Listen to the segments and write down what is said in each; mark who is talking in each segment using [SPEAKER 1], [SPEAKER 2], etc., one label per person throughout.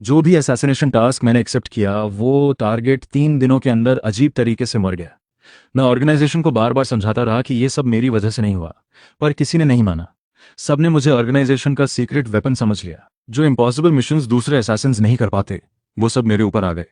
[SPEAKER 1] जो भी assassination task मैंने एक्सेप्ट किया वो टारगेट 3 दिनों के अंदर अजीब तरीके से मर गया। मैं ऑर्गेनाइजेशन को बार बार समझाता रहा कि ये सब मेरी वजह से नहीं हुआ, पर किसी ने नहीं माना। सबने मुझे ऑर्गेनाइजेशन का सीक्रेट वेपन समझ लिया। जो इम्पॉसिबल मिशंस दूसरे असैसिन्स नहीं कर पाते, वो सब मेरे ऊपर आ गए।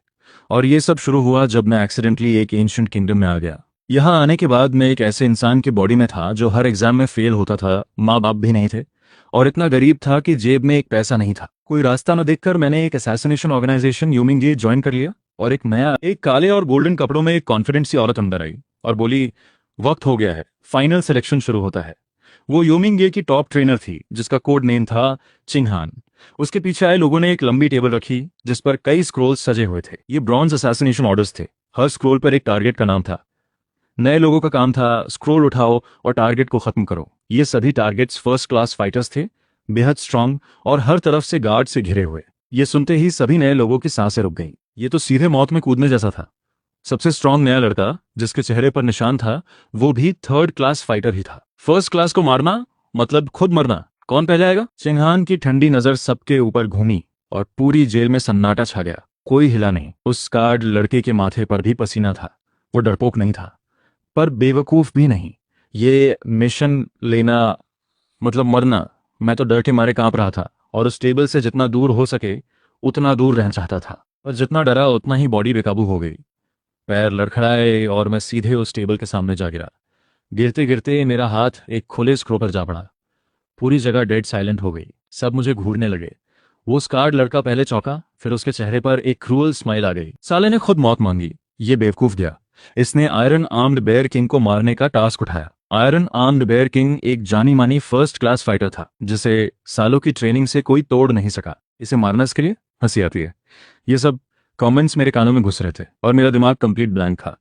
[SPEAKER 1] और ये सब शुरू हुआ जब मैं एक्सीडेंटली एक एंशिएंट किंगडम में आ गया। यहाँ आने के बाद मैं एक ऐसे इंसान के बॉडी में था जो हर एग्जाम में फेल होता था, माँ बाप भी नहीं थे, और इतना गरीब था कि जेब में एक पैसा नहीं था। कोई रास्ता न देखकर मैंने एक असैसिनेशन ऑर्गेनाइजेशन यूमिंग ज्वाइन कर लिया। और एक काले और गोल्डन कपड़ों में एक कॉन्फिडेंट सी औरत अंदर आई और बोली, वक्त हो गया है, फाइनल सिलेक्शन शुरू होता है। वो यूमिंग की टॉप ट्रेनर थी जिसका कोड नेम था चिंगहान। उसके पीछे आए लोगों ने एक लंबी टेबल रखी जिस पर कई स्क्रोल्स सजे हुए थे। ये ब्रॉन्ज असैसिनेशन ऑर्डर्स थे। हर स्क्रोल पर एक टारगेट का नाम था। नए लोगों का काम था स्क्रोल उठाओ और टारगेट को खत्म करो। ये सभी टारगेट्स फर्स्ट क्लास फाइटर्स थे, बेहद स्ट्रांग और हर तरफ से गार्ड से घिरे हुए। ये सुनते ही सभी नए लोगों की सांसें रुक गईं। ये तो सीधे मौत में कूदने जैसा था। सबसे स्ट्रांग नया लड़का जिसके चेहरे पर निशान था, वो भी थर्ड क्लास फाइटर ही था। फर्स्ट क्लास को मारना मतलब खुद मरना। कौन पहले आएगा? चिंगहान की ठंडी नजर सबके ऊपर घूमी और पूरी जेल में सन्नाटा छा गया। कोई हिला नहीं। उस स्कार्ड लड़के के माथे पर भी पसीना था। वो डरपोक नहीं था, पर बेवकूफ भी नहीं। ये मिशन लेना मतलब मरना। मैं तो डर के मारे कांप रहा था और उस टेबल से जितना दूर हो सके उतना दूर रहना चाहता था। पर जितना डरा उतना ही बॉडी बेकाबू हो गई। पैर लड़खड़ाए और मैं सीधे उस टेबल के सामने जा गिरा। गिरते गिरते मेरा हाथ एक खुले स्क्रू पर जा पड़ा। पूरी जगह डेड साइलेंट हो गई। सब मुझे घूरने लगे। वो स्कार्ड लड़का पहले चौंका, फिर उसके चेहरे पर एक क्रूअल स्माइल आ गई। साले ने खुद मौत मांगी। ये बेवकूफ गया। इसने आयरन आर्म्ड बेयर किंग को मारने का टास्क उठाया। आयरन आर्म्ड बेयर किंग एक जानी मानी फर्स्ट क्लास फाइटर था जिसे सालों की ट्रेनिंग से कोई तोड़ नहीं सका। इसे मारना इसके लिए हंसी आती है। ये सब कमेंट्स मेरे कानों में घुस रहे थे और मेरा दिमाग कंप्लीट ब्लैंक था।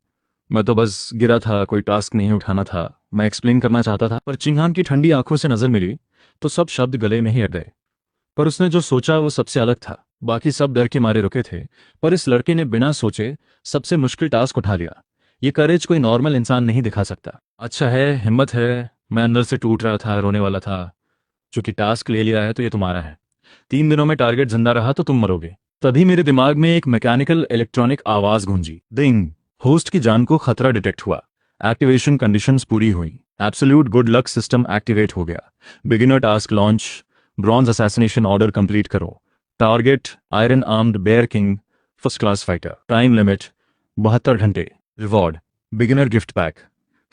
[SPEAKER 1] मैं तो बस गिरा था, कोई टास्क नहीं उठाना था। मैं एक्सप्लेन करना चाहता था, पर चिंगहान की ठंडी आंखों से नजर मिली तो सब शब्द गले में ही अड़ गए। पर उसने जो सोचा वो सबसे अलग था। बाकी सब डर के मारे रुके थे, पर इस लड़के ने बिना सोचे सबसे मुश्किल टास्क उठा लिया। ये करेज कोई नॉर्मल इंसान नहीं दिखा सकता। अच्छा है, हिम्मत है। मैं अंदर से टूट रहा था, रोने वाला था। चूंकि टास्क ले लिया है तो ये तुम्हारा है। 3 दिनों में टारगेट जिंदा रहा तो तुम मरोगे। तभी मेरे दिमाग में एक मैकेनिकल इलेक्ट्रॉनिक आवाज गूंजी, डिंग। होस्ट की जान को खतरा डिटेक्ट हुआ। एक्टिवेशन कंडीशंस पूरी हुई। Absolute good luck system activate हो गया। Beginner task launch. Bronze assassination order complete करो। Target iron armed bear king, first class fighter. Time limit 72 घंटे। Reward beginner gift pack.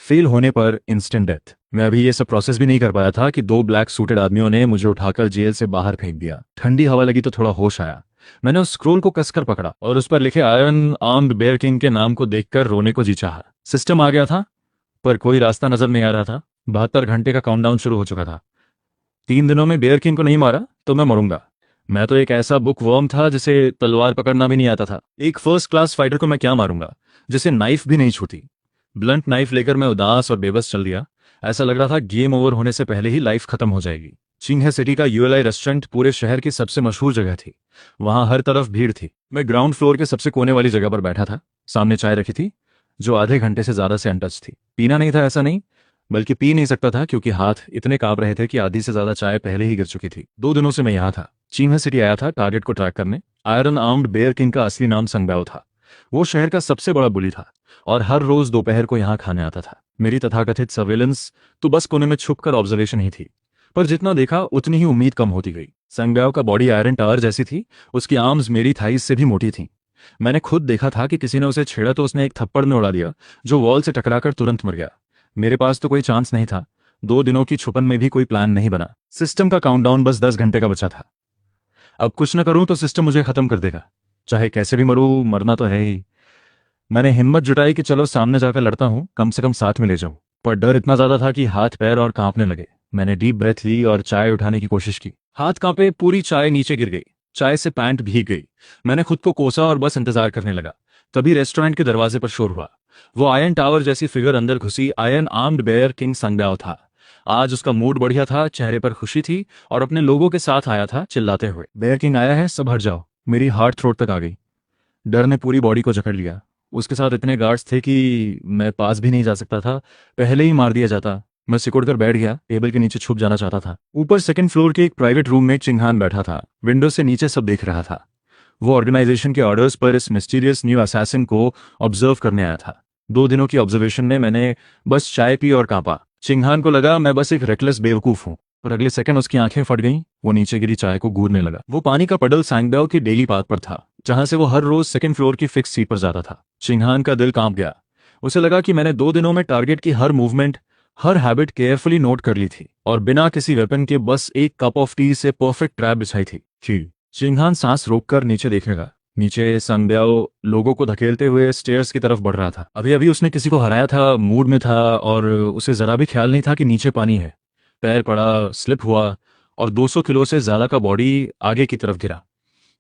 [SPEAKER 1] Fail होने पर इंस्टेंट डेथ। मैं अभी ये सब प्रोसेस भी नहीं कर पाया था कि 2 ब्लैक सूटेड आदमियों ने मुझे उठाकर जेल से बाहर फेंक दिया। ठंडी हवा लगी तो थोड़ा होश आया। मैंने उस स्क्रोल को कसकर पकड़ा और उस पर लिखे आयरन आर्म्ड बेयर किंग के नाम को देखकर रोने को जी चाहा। सिस्टम आ गया था, पर कोई रास्ता नजर नहीं आ रहा था। 72 घंटे का काउंटडाउन शुरू हो चुका था। 3 दिनों में बेयर किंग को नहीं मारा तो मैं मरूंगा। मैं तो एक ऐसा बुक वर्म था जिसे तलवार पकड़ना भी नहीं आता था। एक फर्स्ट क्लास फाइटर को मैं क्या मारूंगा जिसे नाइफ भी नहीं छूती। ब्लंट नाइफ लेकर मैं उदास और बेबस चल दिया। ऐसा लग रहा था गेम ओवर होने से पहले ही लाइफ खत्म हो जाएगी। चिंगहे सिटी का यूएलआई रेस्टोरेंट पूरे शहर की सबसे मशहूर जगह थी। वहां हर तरफ भीड़ थी। मैं ग्राउंड फ्लोर के सबसे कोने वाली जगह पर बैठा था। सामने चाय रखी थी जो आधे घंटे से ज्यादा से अनटच थी। पीना नहीं था ऐसा नहीं, बल्कि पी नहीं सकता था क्योंकि हाथ इतने कांप रहे थे कि आधी से ज्यादा चाय पहले ही गिर चुकी थी। 2 दिनों से मैं यहाँ था। चिंगहे सिटी आया था टारगेट को ट्रैक करने। आयरन आर्म्ड बेयर किंग का असली नाम संगब्याओ था। वो शहर का सबसे बड़ा बुली था और हर रोज दोपहर को यहाँ खाने आता था। मेरी तथाकथित सर्वेलेंस तो बस कोने में छुपकर ऑब्जर्वेशन ही थी, पर जितना देखा उतनी ही उम्मीद कम होती गई। संगब्याओ का बॉडी आयरन टावर जैसी थी। उसकी आर्म्स मेरी थाइस से भी मोटी थी। मैंने खुद देखा था कि किसी ने उसे छेड़ा तो उसने एक थप्पड़ में उड़ा दिया जो वॉल से टकराकर तुरंत मर गया। मेरे पास तो कोई चांस नहीं था। 2 दिनों की छुपन में भी कोई प्लान नहीं बना। सिस्टम का काउंटडाउन बस 10 घंटे का बचा था। अब कुछ न करूं तो सिस्टम मुझे खत्म कर देगा। चाहे कैसे भी मरूं, मरना तो है ही। मैंने हिम्मत जुटाई कि चलो सामने जाकर लड़ता हूं, कम से कम साथ में ले जाऊं। पर डर इतना ज्यादा था कि हाथ पैर और कांपने लगे। मैंने डीप ब्रेथ ली और चाय उठाने की कोशिश की। हाथ कांपे, पूरी चाय नीचे गिर गई। चाय से पैंट भीग गई। मैंने खुद को कोसा और बस इंतजार करने लगा। तभी रेस्टोरेंट के दरवाजे पर शोर हुआ। वो आयरन टावर जैसी फिगर अंदर घुसी। आयरन आर्म्ड बेयर किंग संगब्याओ था। आज उसका मूड बढ़िया था, चेहरे पर खुशी थी और अपने लोगों के साथ आया था चिल्लाते हुए, बेयर किंग आया है, सब हट जाओ। मेरी हार्ट थ्रोट तक आ गई। डर ने पूरी बॉडी को जकड़ लिया। उसके साथ इतने गार्ड्स थे कि मैं पास भी नहीं जा सकता था। पहले ही मार दिया जाता। मैं सिकुड़ कर बैठ गया। टेबल के नीचे छुप जाना चाहता था। ऊपर सेकंड फ्लोर के एक प्राइवेट रूम में चिंगहान बैठा था। विंडो से नीचे सब देख रहा था। वो ऑर्गेनाइजेशन के ऑर्डर्स पर इस मिस्टीरियस न्यू असैसिन को ऑब्जर्व करने आया था। 2 दिनों की ऑब्जर्वेशन में मैंने बस चाय पी और कांपा। चिंगहान को लगा मैं बस एक रेकलेस बेवकूफ हूँ, पर अगले सेकंड उसकी आंखें फट गईं। वो नीचे गिरी चाय को घूरने लगा। वो पानी का पडल सांगब्याओ की डेली पाथ पर था, जहां से वो हर रोज सेकंड फ्लोर की फिक्स सीट पर जाता था। चिंगहान का दिल कांप गया। उसे लगा कि मैंने 2 दिनों में टारगेट की हर मूवमेंट, हर हैबिट केयरफुली नोट कर ली थी और बिना किसी वेपन के बस एक कप ऑफ टी से परफेक्ट ट्रैप बिछाई थी। चिंगहान सांस रोककर नीचे देखेगा। नीचे संग्याओ लोगों को धकेलते हुए स्टेयर्स की तरफ बढ़ रहा था। अभी अभी उसने किसी को हराया था, मूड में था, और उसे जरा भी ख्याल नहीं था कि नीचे पानी है। पैर पड़ा, स्लिप हुआ और 200 किलो से ज्यादा का बॉडी आगे की तरफ गिरा।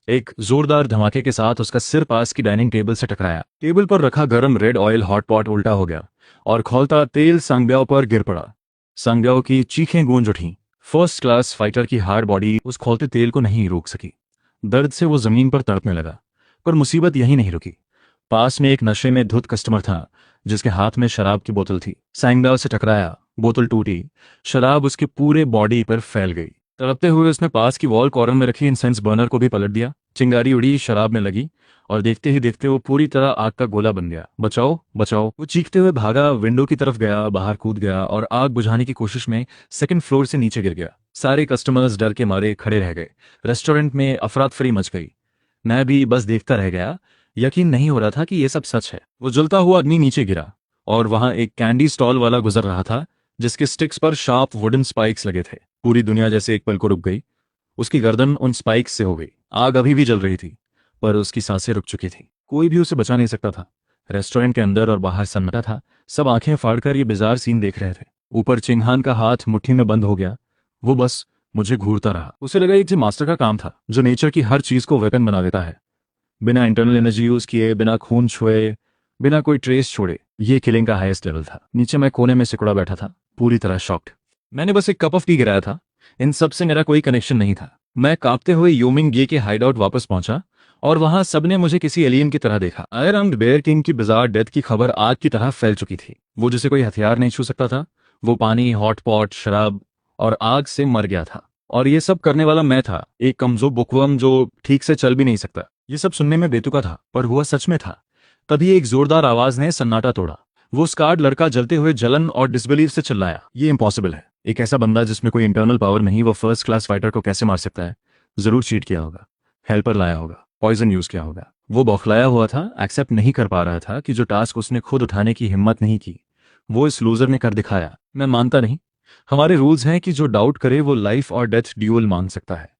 [SPEAKER 1] एक जोरदार धमाके के साथ उसका सिर पास की डाइनिंग टेबल से टकराया। टेबल पर रखा गरम रेड ऑयल हॉट पॉट उल्टा हो गया और खौलता तेल संग्याओ पर गिर पड़ा। संग्याओ की चीखें गूंज उठीं। फर्स्ट क्लास फाइटर की हार्ड बॉडी उस खौलते तेल को नहीं रोक सकी। दर्द से वो जमीन पर तड़पने लगा। पर मुसीबत यही नहीं रुकी। पास में एक नशे में धुत कस्टमर था, जिसके हाथ में शराब की बोतल थी। संग्याओ से टकराया, बोतल टूटी, शराब उसके पूरे बॉडी पर फैल गई। तड़पते हुए उसने पास की वॉल कॉर्नर में रखी इंसेंस बर्नर को भी पलट दिया। चिंगारी उड़ी, शराब में लगी और देखते ही देखते वो पूरी तरह आग का गोला बन गया। बचाओ बचाओ, वो चीखते हुए भागा, विंडो की तरफ गया, बाहर कूद गया और आग बुझाने की कोशिश में सेकंड फ्लोर से नीचे गिर गया। सारे कस्टमर्स डर के मारे खड़े रह गए। रेस्टोरेंट में अफरा तफरी मच गई। मैं भी बस देखता रह गया। यकीन नहीं हो रहा था कि ये सब सच है। वो जलता हुआ अग्नि नीचे गिरा और वहां एक कैंडी स्टॉल वाला गुजर रहा था, जिसके स्टिक्स पर शार्प वुडन स्पाइक्स लगे थे। पूरी दुनिया जैसे एक पल को रुक गई। उसकी गर्दन उन स्पाइक्स से हो गई। आग अभी भी जल रही थी, पर उसकी सांसें रुक चुकी थी। कोई भी उसे बचा नहीं सकता था। रेस्टोरेंट के अंदर और बाहर सन्नाटा था। सब आंखें फाड़कर ये बिजार सीन देख रहे थे। ऊपर चिंगहान का हाथ मुट्ठी में बंद हो गया। वो बस मुझे घूरता रहा। उसे लगा एक मास्टर का काम था, जो नेचर की हर चीज को वेपन बना देता है, बिना इंटरनल एनर्जी यूज किए, बिना खून छुए, बिना कोई ट्रेस छोड़े। ये किलिंग का हाईएस्ट लेवल था। नीचे मैं कोने में सिकुड़ा बैठा था, पूरी तरह शॉक्ड। मैंने बस एक कप ऑफ टी गिराया था। इन सब से मेरा कोई कनेक्शन नहीं था। मैं कांपते हुए योमिंग गे के हाइडआउट वापस पहुंचा और वहां सबने मुझे किसी एलियन की तरह देखा। आयरन बेयर किंग की बिजार डेथ की खबर आग की तरह फैल चुकी थी। वो जिसे कोई हथियार नहीं छू सकता था, वो पानी, हॉट पॉट, शराब और आग से मर गया था। और ये सब करने वाला मैं था, एक कमजोर बुकवर्म जो ठीक से चल भी नहीं सकता। ये सब सुनने में बेतुका था, पर हुआ सच में था। तभी एक जोरदार आवाज ने सन्नाटा तोड़ा। वो स्कार्ड लड़का जलते हुए जलन और डिसबिलीफ से चिल्लाया, ये इम्पॉसिबल है। एक ऐसा बंदा जिसमें कोई इंटरनल पावर नहीं, वो फर्स्ट क्लास फाइटर को कैसे मार सकता है? जरूर चीट किया होगा, हेल्पर लाया होगा, पॉइजन यूज किया होगा। वो बौखलाया हुआ था, एक्सेप्ट नहीं कर पा रहा था कि जो टास्क उसने खुद उठाने की हिम्मत नहीं की, वो इस लूजर ने कर दिखाया। मैं मानता नहीं। हमारे रूल्स हैं कि जो डाउट करे वो लाइफ और डेथ ड्यूअल मांग सकता है।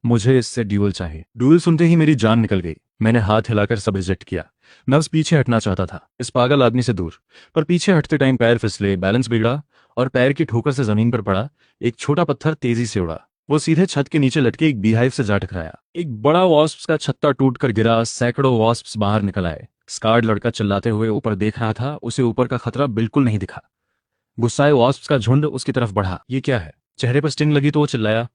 [SPEAKER 1] मुझे इससे ड्यूअल चाहिए। ड्यूअल सुनते ही मेरी जान निकल गई। मैंने हाथ हिलाकर सब रिजेक्ट किया। मैं बस पीछे हटना चाहता था, इस पागल आदमी से दूर। पर पीछे हटते टाइम पैर फिसले, बैलेंस बिगड़ा और पैर की ठोकर से जमीन पर पड़ा। एक छोटा पत्थर तेजी से उड़ा। वो सीधे छत के नीचे लटके एक बीहाइव से जा टकराया। एक बड़ा वॉस्प्स का छत्ता टूट कर गिरा। सैकड़ों वॉस्प्स बाहर निकल आए। स्कार्ड लड़का चिल्लाते हुए ऊपर देख रहा था। उसे ऊपर का खतरा बिल्कुल नहीं दिखा। गुस्साए वॉस्प्स का झुंड उसकी तरफ बढ़ा। ये क्या है? चेहरे पर स्टिंग लगी तो वो चिल्लाया।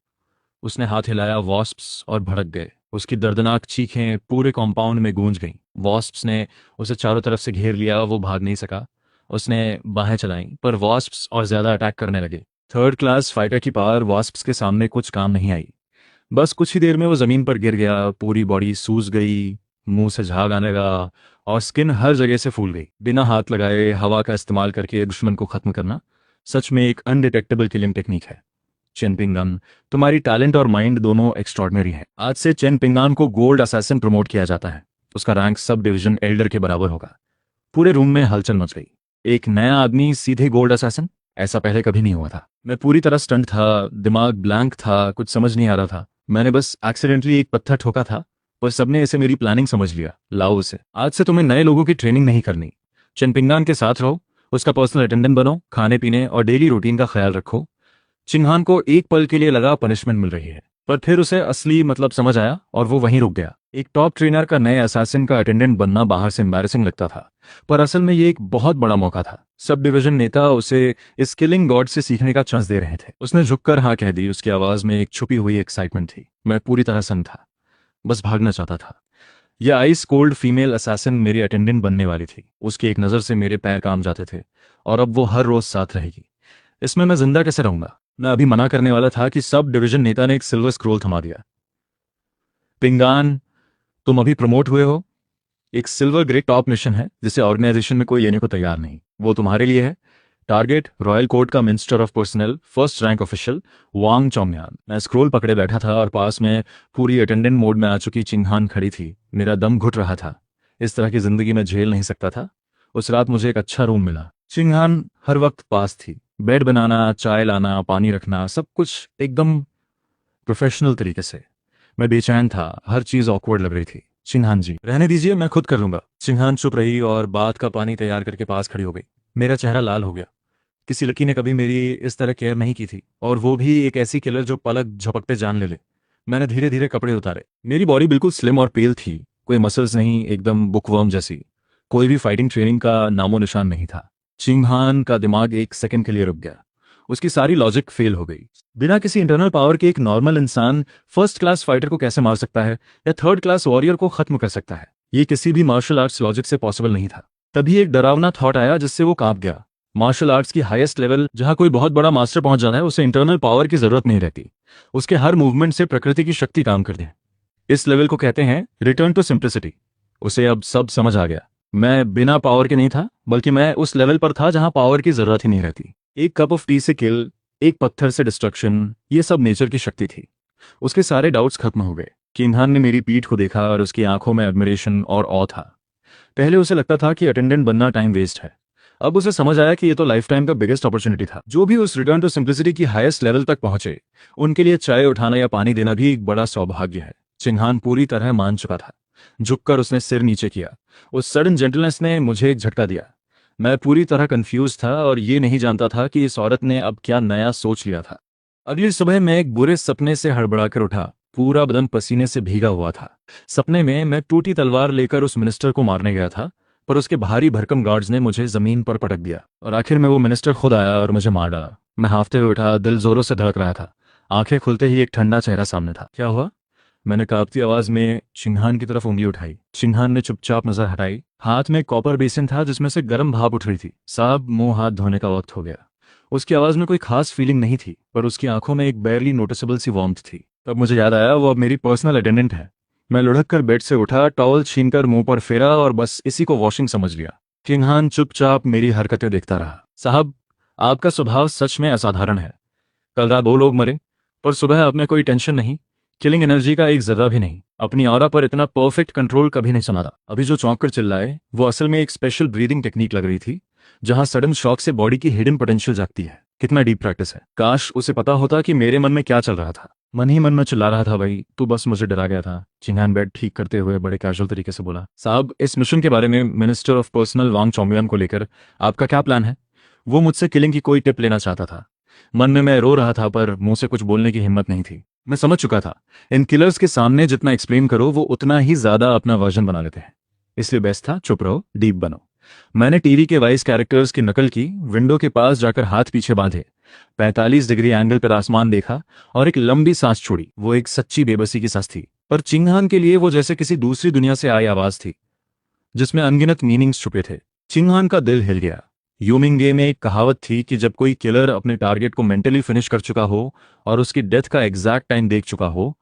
[SPEAKER 1] उसने हाथ हिलाया, वॉस्प्स और भड़क गए। उसकी दर्दनाक चीखें पूरे कॉम्पाउंड में गूंज गईं। वॉस्प्स ने उसे चारों तरफ से घेर लिया। वो भाग नहीं सका। उसने बाहें चलाईं, पर वॉस्प्स और ज्यादा अटैक करने लगे। थर्ड क्लास फाइटर की पावर वॉस्प्स के सामने कुछ काम नहीं आई। बस कुछ ही देर में वो जमीन पर गिर गया। पूरी बॉडी सूज गई, मुंह से झाग आने लगा और स्किन हर जगह से फूल गई। बिना हाथ लगाए हवा का इस्तेमाल करके दुश्मन को खत्म करना सच में एक अनडिटेक्टेबल किलिंग टेक्निक है। चेन पिंगान, तुम्हारी टैलेंट और माइंड दोनों एक्स्ट्रॉर्डनरी है। आज से चेन पिंगान को गोल्ड असैसिन प्रमोट किया जाता है। उसका रैंक सब डिवीजन एल्डर के बराबर होगा। पूरे रूम में हलचल मच गई। एक नया आदमी सीधे गोल्ड असैसिन? ऐसा पहले कभी नहीं हुआ था। मैं पूरी तरह स्टंट था, दिमाग ब्लैंक था, कुछ समझ नहीं आ रहा था। मैंने बस एक्सीडेंटली एक पत्थर ठोका था, पर सबने इसे मेरी प्लानिंग समझ लिया। लाओ उसे। आज से तुम्हें नए लोगों की ट्रेनिंग नहीं करनी। चेन पिंगान के साथ रहो, उसका पर्सनल अटेंडेंट बनो, खाने पीने और डेली रूटीन का ख्याल रखो। चिंगहान को एक पल के लिए लगा पनिशमेंट मिल रही है, पर फिर उसे असली मतलब समझ आया और वो वहीं रुक गया। एक टॉप ट्रेनर का नए असैसिन का अटेंडेंट बनना बाहर से एम्बैरेसिंग लगता था, पर असल में ये एक बहुत बड़ा मौका था। सब डिवीजन नेता उसे इस किलिंग गॉड से सीखने का चांस दे रहे थे। उसने झुककर हाँ कह दी। उसकी आवाज में एक छुपी हुई एक्साइटमेंट थी। मैं पूरी तरह सन्न था, बस भागना चाहता था। यह आइस कोल्ड फीमेल असैसिन मेरी अटेंडेंट बनने वाली थी। उसकी एक नज़र से मेरे पैर काम जाते थे और अब वो हर रोज साथ रहेगी। इसमें मैं जिंदा कैसे रहूंगा? मैं अभी मना करने वाला था कि सब डिवीजन नेता ने एक सिल्वर स्क्रोल थमा दिया। पिंगान, तुम अभी प्रमोट हुए हो, एक सिल्वर ग्रेड टॉप मिशन है जिसे ऑर्गेनाइजेशन में कोई लेने को तैयार नहीं, वो तुम्हारे लिए है। टारगेट रॉयल कोर्ट का minister of personnel first rank official Wang Chongyan. मैं स्क्रोल पकड़े बैठा था और पास में पूरी अटेंडेंट मोड में आ चुकी चिंगहान खड़ी थी। मेरा दम घुट रहा था, इस तरह की जिंदगी में झेल नहीं सकता था। उस रात मुझे एक अच्छा रूम मिला। चिंगहान हर वक्त पास थी, बेड बनाना, चाय लाना, पानी रखना, सब कुछ एकदम प्रोफेशनल तरीके से। मैं बेचैन था, हर चीज ऑकवर्ड लग रही थी। चिंगहान जी रहने दीजिए, मैं खुद कर लूंगा। चिंगहान चुप रही और बात का पानी तैयार करके पास खड़ी हो गई। मेरा चेहरा लाल हो गया। किसी लड़की ने कभी मेरी इस तरह केयर नहीं की थी, और वो भी एक ऐसी किलर जो पलक झपकते जान ले ले। मैंने धीरे धीरे कपड़े उतारे। मेरी बॉडी बिल्कुल स्लिम और पेल थी, कोई मसल्स नहीं, एकदम बुकवर्म जैसी। कोई भी फाइटिंग ट्रेनिंग का नामो निशान नहीं था। चिंगहान का दिमाग एक सेकंड के लिए रुक गया। उसकी सारी लॉजिक फेल हो गई। बिना किसी इंटरनल पावर के एक नॉर्मल इंसान फर्स्ट क्लास फाइटर को कैसे मार सकता है या थर्ड क्लास वॉरियर को खत्म कर सकता है? ये किसी भी मार्शल आर्ट्स लॉजिक से पॉसिबल नहीं था। तभी एक डरावना थॉट आया जिससे वो कांप गया। मार्शल आर्ट्स की हाईएस्ट लेवल जहां कोई बहुत बड़ा मास्टर पहुंच जाता है, उसे इंटरनल पावर की जरूरत नहीं रहती। उसके हर मूवमेंट से प्रकृति की शक्ति काम करती है। इस लेवल को कहते हैं रिटर्न टू सिंप्लिसिटी। उसे अब सब समझ आ गया। मैं बिना पावर के नहीं था, बल्कि मैं उस लेवल पर था जहां पावर की जरूरत ही नहीं रहती। एक कप ऑफ टी से किल, एक पत्थर से डिस्ट्रक्शन, ये सब नेचर की शक्ति थी। उसके सारे डाउट्स खत्म हो गए। किन्हान ने मेरी पीठ को देखा और उसकी आंखों में एडमिरेशन और ऑ था। पहले उसे लगता था कि अटेंडेंट बनना टाइम वेस्ट है। अब उसे समझ आया कि ये तो लाइफ टाइम का बिगेस्ट अपॉर्चुनिटी था। जो भी उस रिटर्न टू सिंप्लिसिटी की हाईएस्ट लेवल तक पहुंचे, उनके लिए चाय उठाना या पानी देना भी एक बड़ा सौभाग्य है। चिंगहान पूरी तरह मान चुका था। झुककर उसने सिर नीचे किया। उस सडन जेंटलनेस ने मुझे एक झटका दिया। मैं पूरी तरह कंफ्यूज था और ये नहीं जानता था कि इस औरत ने अब क्या नया सोच लिया था। अगली सुबह मैं एक बुरे सपने से हड़बड़ाकर उठा। पूरा बदन पसीने से भीगा हुआ था। सपने में मैं टूटी तलवार लेकर उस मिनिस्टर को मारने गया था, पर उसके भारी भरकम गार्ड्स ने मुझे जमीन पर पटक दिया और आखिर में वो मिनिस्टर खुद आया और मुझे मार डाला। मैं हांफते हुए उठा, दिल जोरों से धड़क रहा था। आंखें खुलते ही एक ठंडा चेहरा सामने था। क्या हुआ? मैंने कांपती आवाज में चिंगहान की तरफ उंगली उठाई। चिंगहान ने चुपचाप नजर हटाई। हाथ में कॉपर बेसिन था जिसमें से गर्म भाप उठ रही थी। साहब, मुंह हाथ धोने का वक्त हो गया। उसकी आवाज में कोई खास फीलिंग नहीं थी, पर उसकी आंखों में एक बैरली नोटिसेबल सी वार्मथ थी। तब मुझे याद आया, वो अब मेरी पर्सनल अटेंडेंट है। मैं लुढ़क कर बेड से उठा, टॉवल छीनकर मुंह पर फेरा और बस इसी को वॉशिंग समझ लिया। चिंगहान चुपचाप मेरी हरकतें देखता रहा। साहब, आपका स्वभाव सच में असाधारण है। कल रात 2 लोग मरे, पर सुबह आप में कोई टेंशन नहीं, किलिंग एनर्जी का एक जर्रा भी नहीं। अपनी ऑरा पर इतना परफेक्ट कंट्रोल कभी नहीं सुना था। अभी जो चौंक कर चिल्लाए, वो असल में एक स्पेशल ब्रीदिंग टेक्निक लग रही थी, जहां सडन शॉक से बॉडी की हिडन पोटेंशियल जागती है। कितना डीप प्रैक्टिस है। काश उसे पता होता कि मेरे मन में क्या चल रहा था। मन ही मन में चिल्ला रहा था, भाई तू बस मुझे डरा गया था। चिंगहान बेड ठीक करते हुए बड़े कैजुअल तरीके से बोला, साहब, इस मिशन के बारे में मिनिस्टर ऑफ पर्सनल वांग चोंगयान को लेकर आपका क्या प्लान है? वो मुझसे किलिंग की कोई टिप लेना चाहता था। मन में मैं रो रहा था, पर मुंह से कुछ बोलने की हिम्मत नहीं थी। मैं समझ चुका था, इन किलर्स के सामने जितना एक्सप्लेन करो, वो उतना ही ज्यादा अपना वर्जन बना लेते हैं। इसलिए बेस्ट था चुप रहो, डीप बनो। मैंने टीवी के वाइस कैरेक्टर्स की नकल की, विंडो के पास जाकर हाथ पीछे बांधे, 45 डिग्री एंगल पर आसमान देखा और एक लंबी सांस छोड़ी। वो एक सच्ची बेबसी की सांस थी, पर चिंगहान के लिए वो जैसे किसी दूसरी दुनिया से आई आवाज थी, जिसमें अनगिनत मीनिंग्स छुपे थे। चिंगहान का दिल हिल गया। यूमिंगे में एक कहावत थी कि जब कोई किलर अपने टारगेट को मेंटली फिनिश कर चुका हो और उसकी डेथ का एग्जैक्ट टाइम देख चुका हो,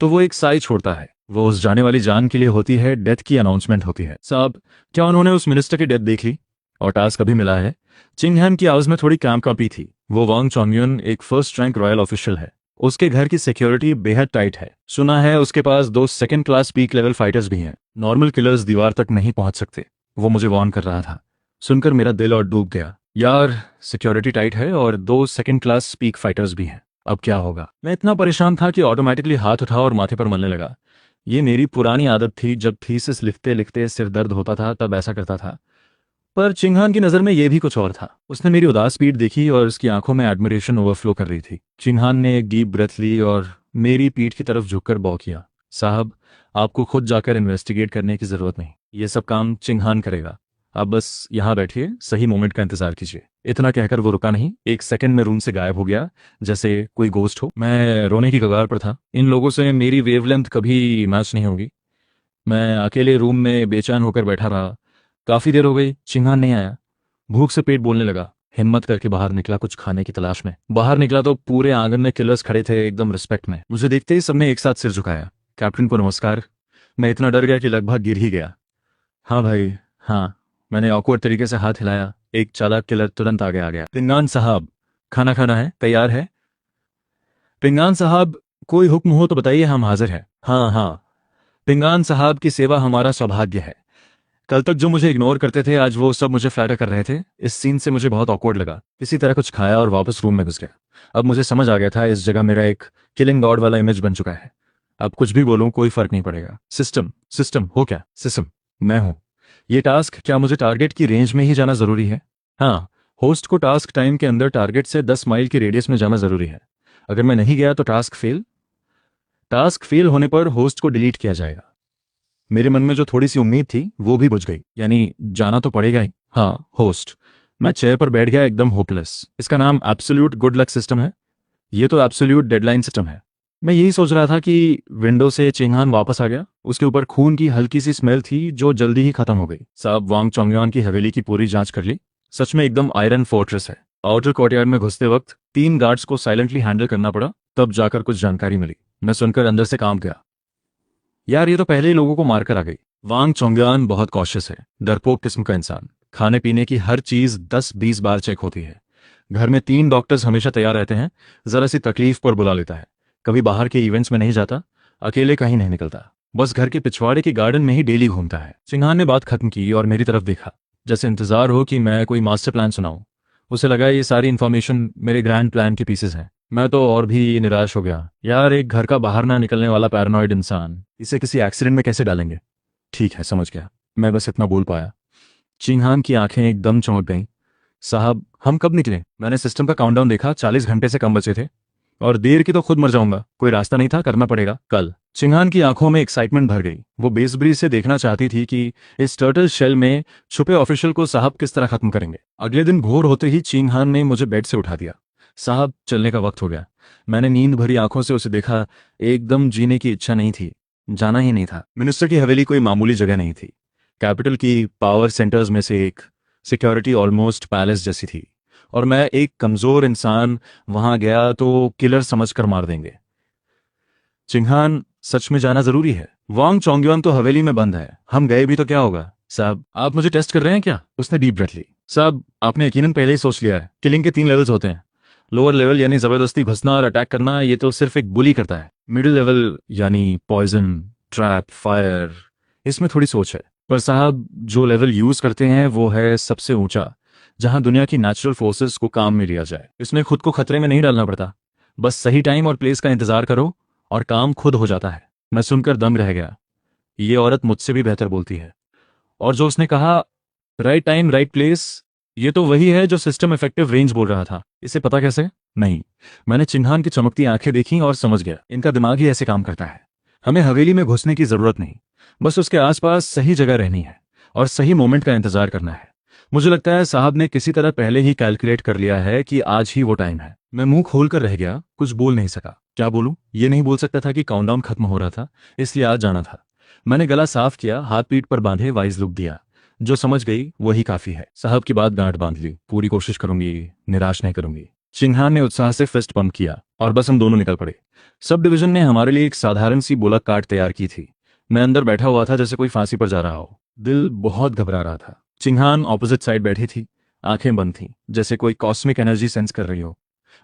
[SPEAKER 1] तो वो एक साई छोड़ता है। वो उस जाने वाली जान के लिए होती है, डेथ की अनाउंसमेंट होती है। साहब, क्या उन्होंने उस मिनिस्टर की डेथ देख ली और टास्क अभी मिला है? चिंगहान की आवाज में थोड़ी कांपी थी। वो वांग चोंगयुन एक फर्स्ट रैंक रॉयल ऑफिशियल है। उसके घर की सिक्योरिटी बेहद टाइट है। सुना है उसके पास 2 second class peak level fighters भी हैं। नॉर्मल किलर्स दीवार तक नहीं पहुंच सकते। वो मुझे वार्न कर रहा था। सुनकर मेरा दिल और डूब गया। यार, सिक्योरिटी टाइट है और 2 सेकंड क्लास स्पीक फाइटर्स भी हैं। अब क्या होगा? मैं इतना परेशान था कि ऑटोमेटिकली हाथ उठा और माथे पर मलने लगा। ये मेरी पुरानी आदत थी, जब थीसिस लिखते लिखते सिर दर्द होता था तब ऐसा करता था। पर चिंगहान की नजर में यह भी कुछ और था। उसने मेरी उदास पीठ देखी और उसकी आंखों में एडमिरेशन ओवरफ्लो कर रही थी। चिंगहान ने एक डीप ब्रेथ ली और मेरी पीठ की तरफ झुककर बौ किया। साहब, आपको खुद जाकर इन्वेस्टिगेट करने की जरूरत नहीं। ये सब काम चिंगहान करेगा। आप बस यहाँ बैठिए, सही मोमेंट का इंतजार कीजिए। इतना कहकर वो रुका नहीं, 1 सेकंड में रूम से गायब हो गया, जैसे कोई गोस्ट हो। मैं रोने की कगार पर था। इन लोगों से मेरी वेवलेंथ कभी मैच नहीं होगी। मैं अकेले रूम में बेचैन होकर बैठा रहा। काफी देर हो गई, चिंगहान नहीं आया। भूख से पेट बोलने लगा। हिम्मत करके बाहर निकला कुछ खाने की तलाश में। बाहर निकला तो पूरे आंगन में किलर्स खड़े थे, एकदम रिस्पेक्ट में। मुझे देखते ही सबने एक साथ सिर झुकाया। कैप्टन को नमस्कार। मैं इतना डर गया कि लगभग गिर ही गया। हाँ भाई, हाँ। मैंने ऑकवर्ड तरीके से हाथ हिलाया। एक चालाक किलर तुरंत आगे आ गया। पिंगान साहब, खाना खाना है, तैयार है? पिंगान साहब, कोई हुक्म हो तो बताइए, हम हाजिर हैं। हाँ हाँ। पिंगान साहब की सेवा हमारा सौभाग्य है। कल तक जो मुझे इग्नोर करते थे, आज वो सब मुझे फ्लैटर कर रहे थे। इस सीन से मुझे बहुत ऑकवर्ड लगा। किसी तरह कुछ खाया और वापस रूम में घुस गया। अब मुझे समझ आ गया था, इस जगह मेरा एक किलिंग गॉड वाला इमेज बन चुका है। अब कुछ भी बोलूं कोई फर्क नहीं पड़ेगा। सिस्टम सिस्टम हो क्या? सिस्टम मैं हूं। ये टास्क, क्या मुझे टारगेट की रेंज में ही जाना जरूरी है? हाँ। होस्ट को टास्क टाइम के अंदर टारगेट से 10 माइल की रेडियस में जाना जरूरी है। अगर मैं नहीं गया तो टास्क फेल। टास्क फेल होने पर होस्ट को डिलीट किया जाएगा। मेरे मन में जो थोड़ी सी उम्मीद थी वो भी बुझ गई। यानी जाना तो पड़ेगा ही। हाँ होस्ट। मैं चेयर पर बैठ गया, एकदम होपलेस। इसका नाम एब्सोल्यूट गुड लक सिस्टम है। ये तो एब्सोल्यूट डेडलाइन सिस्टम है। मैं यही सोच रहा था कि विंडो से चिंगहान वापस आ गया। उसके ऊपर खून की हल्की सी स्मेल थी जो जल्दी ही खत्म हो गई। साहब, वांग चोंगयान की हवेली की पूरी जांच कर ली। सच में एकदम आयरन फोर्ट्रेस है। आउटर कोर्टयार्ड में घुसते वक्त 3 गार्ड्स को साइलेंटली हैंडल करना पड़ा, तब जाकर कुछ जानकारी मिली। मैं सुनकर अंदर से काम गया। यार, ये तो पहले ही लोगों को मारकर आ गई। वांग चोंगयान बहुत कॉशियस है, डरपोक किस्म का इंसान। खाने पीने की हर चीज 10-20 बार चेक होती है। घर में 3 डॉक्टर्स हमेशा तैयार रहते हैं। जरा सी तकलीफ पर बुला लेता है। कभी बाहर के इवेंट्स में नहीं जाता, अकेले कहीं नहीं निकलता। बस घर के पिछवाड़े के गार्डन में ही डेली घूमता है। सिंघान ने बात खत्म की और मेरी तरफ देखा, जैसे इंतजार हो कि मैं कोई मास्टर प्लान सुनाऊं। उसे लगा ये सारी इन्फॉर्मेशन मेरे ग्रैंड प्लान के पीसेस हैं। मैं तो और भी निराश हो गया। यार, एक घर का बाहर ना निकलने वाला पैरानॉइड इंसान, इसे किसी एक्सीडेंट में कैसे डालेंगे? ठीक है, समझ गया। मैं बस इतना बोल पाया। चिंगहान की आंखें एकदम चमक गईं। साहब, हम कब निकले? मैंने सिस्टम का काउंटडाउन देखा, 40 घंटे से कम बचे थे। और देर की तो खुद मर जाऊंगा, कोई रास्ता नहीं था, करना पड़ेगा कल। चिंगहान की आंखों में एक्साइटमेंट भर गई। वो बेसब्री से देखना चाहती थी कि इस टर्टल शेल में छुपे ऑफिशियल को साहब किस तरह खत्म करेंगे। अगले दिन भोर होते ही चिंगहान ने मुझे बेड से उठा दिया। साहब, चलने का वक्त हो गया। मैंने नींद भरी आंखों से उसे देखा। एकदम जीने की इच्छा नहीं थी, जाना ही नहीं था। मिनिस्टर की हवेली कोई मामूली जगह नहीं थी। कैपिटल की पावर सेंटर्स में से एक। सिक्योरिटी ऑलमोस्ट पैलेस जैसी थी। और मैं, एक कमजोर इंसान, वहां गया तो किलर समझकर मार देंगे। चिंगहान, सच में जाना जरूरी है। वांग चोंगयुआन तो हवेली में बंद है, हम गए भी तो क्या होगा? साहब, आप मुझे टेस्ट कर रहे हैं क्या? उसने डीप ब्रेथ ली। साहब, आपने यकीनन पहले ही सोच लिया है। किलिंग के 3 लेवल्स होते हैं। लोअर लेवल यानी जबरदस्ती घुसना और अटैक करना, ये तो सिर्फ एक बुली करता है। मिडिल लेवल यानी पॉइजन, ट्रैप, फायर, इसमें थोड़ी सोच है। पर साहब, जो लेवल यूज करते हैं वो है सबसे ऊंचा, जहां दुनिया की नेचुरल फोर्सेस को काम में लिया जाए। इसमें खुद को खतरे में नहीं डालना पड़ता। बस सही टाइम और प्लेस का इंतजार करो और काम खुद हो जाता है। मैं सुनकर दम रह गया। ये औरत मुझसे भी बेहतर बोलती है। और जो उसने कहा, राइट टाइम राइट प्लेस, ये तो वही है जो सिस्टम इफेक्टिव रेंज बोल रहा था। इसे पता कैसे? नहीं। मैंने चिन्हान की चमकती आंखें देखी और समझ गया, इनका दिमाग ही ऐसे काम करता है। हमें हवेली में घुसने की जरूरत नहीं, बस उसके आसपास सही जगह रहनी है और सही मोमेंट का इंतजार करना है। मुझे लगता है साहब ने किसी तरह पहले ही कैलकुलेट कर लिया है कि आज ही वो टाइम है। मैं मुंह खोलकर रह गया, कुछ बोल नहीं सका। क्या बोलूं? ये नहीं बोल सकता था कि काउंटडाउन खत्म हो रहा था, इसलिए आज जाना था। मैंने गला साफ किया, हाथ पीठ पर बांधे, वाइज लुक दिया। जो समझ गई वही काफी है। साहब की बात गांठ बांध ली। पूरी कोशिश करूंगी, निराश नहीं करूंगी। चिंगहान ने उत्साह से फिस्ट पंप किया और बस हम दोनों निकल पड़े। सब डिवीजन ने हमारे लिए एक साधारण सी बुलक कार्ट तैयार की थी। मैं अंदर बैठा हुआ था जैसे कोई फांसी पर जा रहा हो। दिल बहुत घबरा रहा था। चिंगहान ऑपोजिट साइड बैठी थी, आंखें बंद थीं, जैसे कोई कॉस्मिक एनर्जी सेंस कर रही हो।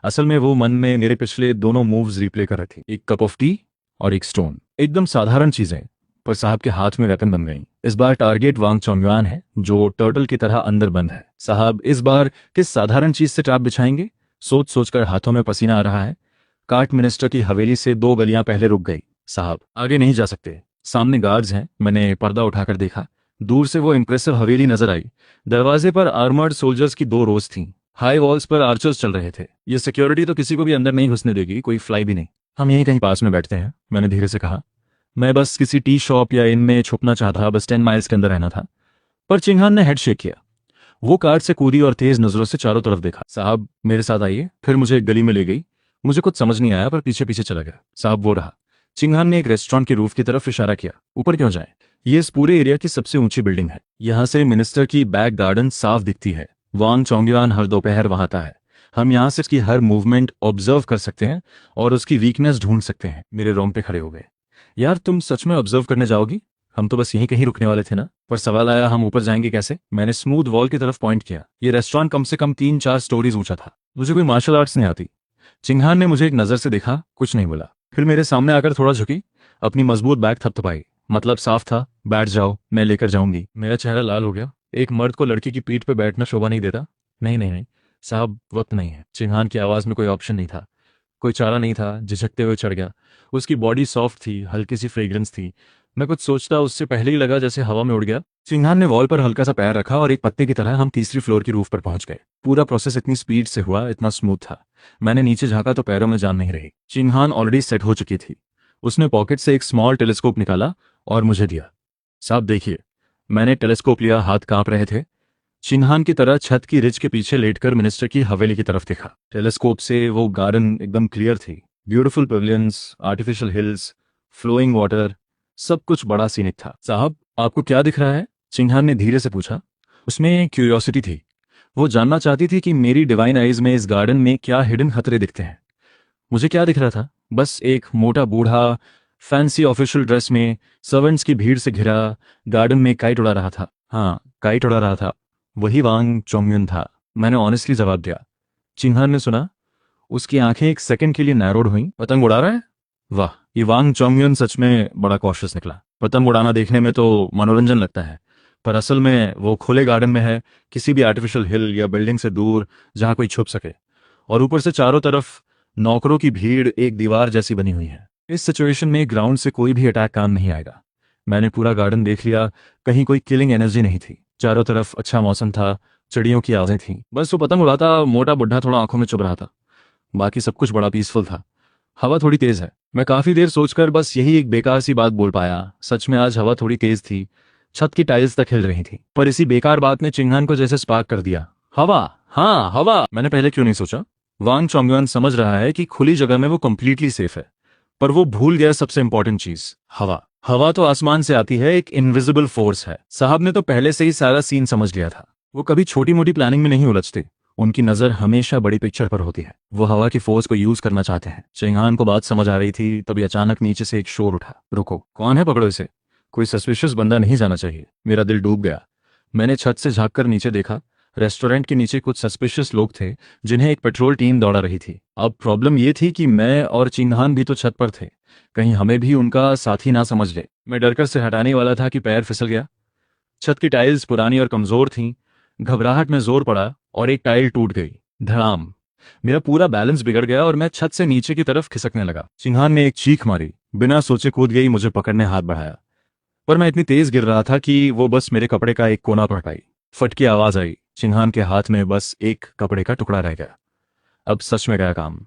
[SPEAKER 1] असल में वो मन में मेरे पिछले दोनों मूव्स रिप्ले कर रही थी, एक कप ऑफ टी और एक स्टोन। एकदम साधारण चीजें, पर साहब के हाथ में वेपन बन गई। इस बार टारगेट वांग चोंगयुआन है, जो टर्टल की तरह अंदर बंद है। साहब, इस बार किस साधारण चीज से ट्रैप बिछाएंगे? सोच सोचकर हाथों में पसीना आ रहा है। कार्ट मिनिस्टर की हवेली से 2 गलियां पहले रुक गई। साहब, आगे नहीं जा सकते, सामने गार्ड्स हैं। मैंने पर्दा उठाकर देखा। दूर से वो इंप्रेसिव हवेली नजर आई। दरवाजे पर आर्मर्ड सोल्जर्स की 2 रोज थीं। हाई वॉल्स पर आर्चर्स चल रहे थे। ये सिक्योरिटी तो किसी को भी अंदर नहीं घुसने देगी, कोई फ्लाई भी नहीं। हम यहीं कहीं पास में बैठते हैं, मैंने धीरे से कहा। मैं बस किसी टी शॉप या इन में छुपना चाहता, बस 10 माइल्स के अंदर रहना था। पर चिंगहान ने हेड शेक किया। वो कार से कूदी और तेज नजरों से चारों तरफ देखा। साहब, मेरे साथ आइए। फिर मुझे एक गली में ले गई। मुझे कुछ समझ नहीं आया, पर पीछे पीछे चला गया। साहब, वो रहा। चिंगहान ने एक रेस्टोरेंट के रूफ की तरफ इशारा किया। ऊपर क्यों जाए? ये इस पूरे एरिया की सबसे ऊंची बिल्डिंग है। यहाँ से मिनिस्टर की बैक गार्डन साफ दिखती है। वांग चोंगयुआन हर दोपहर वहां आता है। हम यहाँ से उसकी हर मूवमेंट ऑब्जर्व कर सकते हैं और उसकी वीकनेस ढूंढ सकते हैं। मेरे रोंगटे खड़े हो गए। यार तुम सच में ऑब्जर्व करने जाओगी? हम तो बस यहीं कहीं रुकने वाले थे ना। पर सवाल आया, हम ऊपर जाएंगे कैसे? मैंने स्मूथ वॉल की तरफ पॉइंट किया। ये रेस्टोरेंट कम से कम 3-4 स्टोरीज ऊंचा था। मुझे कोई मार्शल आर्ट्स नहीं आती। चिंगहान ने मुझे एक नजर से देखा, कुछ नहीं बोला। फिर मेरे सामने आकर थोड़ा झुकी, अपनी मजबूत बैग थपथपाई। मतलब साफ था, बैठ जाओ, मैं लेकर जाऊंगी। मेरा चेहरा लाल हो गया। एक मर्द को लड़की की पीठ पे बैठना शोभा नहीं देता। नहीं नहीं नहीं साहब, वक्त नहीं है। चिंगहान की आवाज में कोई ऑप्शन नहीं था, कोई चारा नहीं था। झिझकते हुए चढ़ गया। उसकी बॉडी सॉफ्ट थी, हल्की सी फ्रेग्रेंस थी। मैं कुछ सोचता उससे पहले ही लगा जैसे हवा में उड़ गया। चिंगहान ने वॉल पर हल्का सा पैर रखा और एक पत्ते की तरह हम तीसरी फ्लोर की रूफ पर पहुंच गए। पूरा प्रोसेस इतनी स्पीड से हुआ, इतना स्मूथ था। मैंने नीचे झांका तो पैरों में जान नहीं रही। चिंगहान ऑलरेडी सेट हो चुकी थी। उसने पॉकेट से एक स्मॉल टेलीस्कोप निकाला और मुझे दिया। साहब देखिए। मैंने टेलीस्कोप लिया, हाथ कांप रहे थे। चिन्हान की तरह छत की रिज के पीछे लेटकर मिनिस्टर की हवेली की तरफ देखा। टेलीस्कोप से वो गार्डन एकदम क्लियर थी। Beautiful pavilions, artificial hills, flowing water, सब कुछ बड़ा सीनिक था। साहब आपको क्या दिख रहा है? चिन्हान ने धीरे से पूछा। उसमें क्यूरियोसिटी थी। वो जानना चाहती थी कि मेरी डिवाइन आइज में इस गार्डन में क्या हिडन खतरे दिखते हैं। मुझे क्या दिख रहा था? बस एक मोटा बूढ़ा फैंसी ऑफिशियल ड्रेस में, सर्वेंट्स की भीड़ से घिरा, गार्डन में काइट उड़ा रहा था। हाँ, काइट उड़ा रहा था। वही वांग चोंगयुन था। मैंने ऑनेस्टली जवाब दिया। चिंहान ने सुना। उसकी आंखें एक सेकंड के लिए नैरोड हुई। पतंग उड़ा रहा है? वाह, ये वांग चोंगयुन सच में बड़ा कॉशियस निकला। पतंग उड़ाना देखने में तो मनोरंजन लगता है, पर असल में वो खुले गार्डन में है, किसी भी आर्टिफिशियल हिल या बिल्डिंग से दूर, जहां कोई छुप सके। और ऊपर से चारों तरफ नौकरों की भीड़ एक दीवार जैसी बनी हुई है। इस सिचुएशन में ग्राउंड से कोई भी अटैक काम नहीं आएगा। मैंने पूरा गार्डन देख लिया, कहीं कोई किलिंग एनर्जी नहीं थी। चारों तरफ अच्छा मौसम था, चिड़ियों की आवाजें थीं। बस वो पतंग उड़ाता मोटा बुढ़ा थोड़ा आंखों में चुभ रहा था। बाकी सब कुछ बड़ा पीसफुल था। हवा थोड़ी तेज है। मैं काफी देर सोचकर बस यही एक बेकार सी बात बोल पाया। सच में आज हवा थोड़ी तेज थी। छत की टाइल्स तक हिल रही थी। पर इसी बेकार बात ने चिंगहान को जैसे स्पार्क कर दिया। हवा, हाँ हवा। मैंने पहले क्यों नहीं सोचा? वांग चोंगयुन समझ रहा है कि खुली जगह में वो कंप्लीटली सेफ है, पर वो भूल गया सबसे इंपॉर्टेंट चीज, हवा। हवा तो आसमान से आती है, एक इनविजिबल फोर्स है। साहब ने तो पहले से ही सारा सीन समझ लिया था। वो कभी छोटी मोटी प्लानिंग में नहीं उलझते। उनकी नजर हमेशा बड़ी पिक्चर पर होती है। वो हवा की फोर्स को यूज करना चाहते हैं। चिंगहान को बात समझ आ रही थी, तभी अचानक नीचे से एक शोर उठा। रुको, कौन है? पकड़ो इसे। कोई सस्पिशियस बंदा नहीं जाना चाहिए। मेरा दिल डूब गया। मैंने छत से झांककर नीचे देखा। रेस्टोरेंट के नीचे कुछ सस्पिशियस लोग थे, जिन्हें एक पेट्रोल टीम दौड़ा रही थी। अब प्रॉब्लम ये थी कि मैं और चिंगहान भी तो छत पर थे। कहीं हमें भी उनका साथी ना समझ ले। मैं डरकर से हटाने वाला था कि पैर फिसल गया। छत की टाइल्स पुरानी और कमजोर थीं। घबराहट में जोर पड़ा और एक टाइल टूट गई। धड़ाम। मेरा पूरा बैलेंस बिगड़ गया और मैं छत से नीचे की तरफ खिसकने लगा। चिंगहान ने एक चीख मारी। बिना सोचे कूद गई, मुझे पकड़ने हाथ बढ़ाया। पर मैं इतनी तेज गिर रहा था कि वो बस मेरे कपड़े का एक कोना पड़ पाई। फट की आवाज आई। चिंगहान के हाथ में बस एक कपड़े का टुकड़ा रह गया। अब सच में गया काम।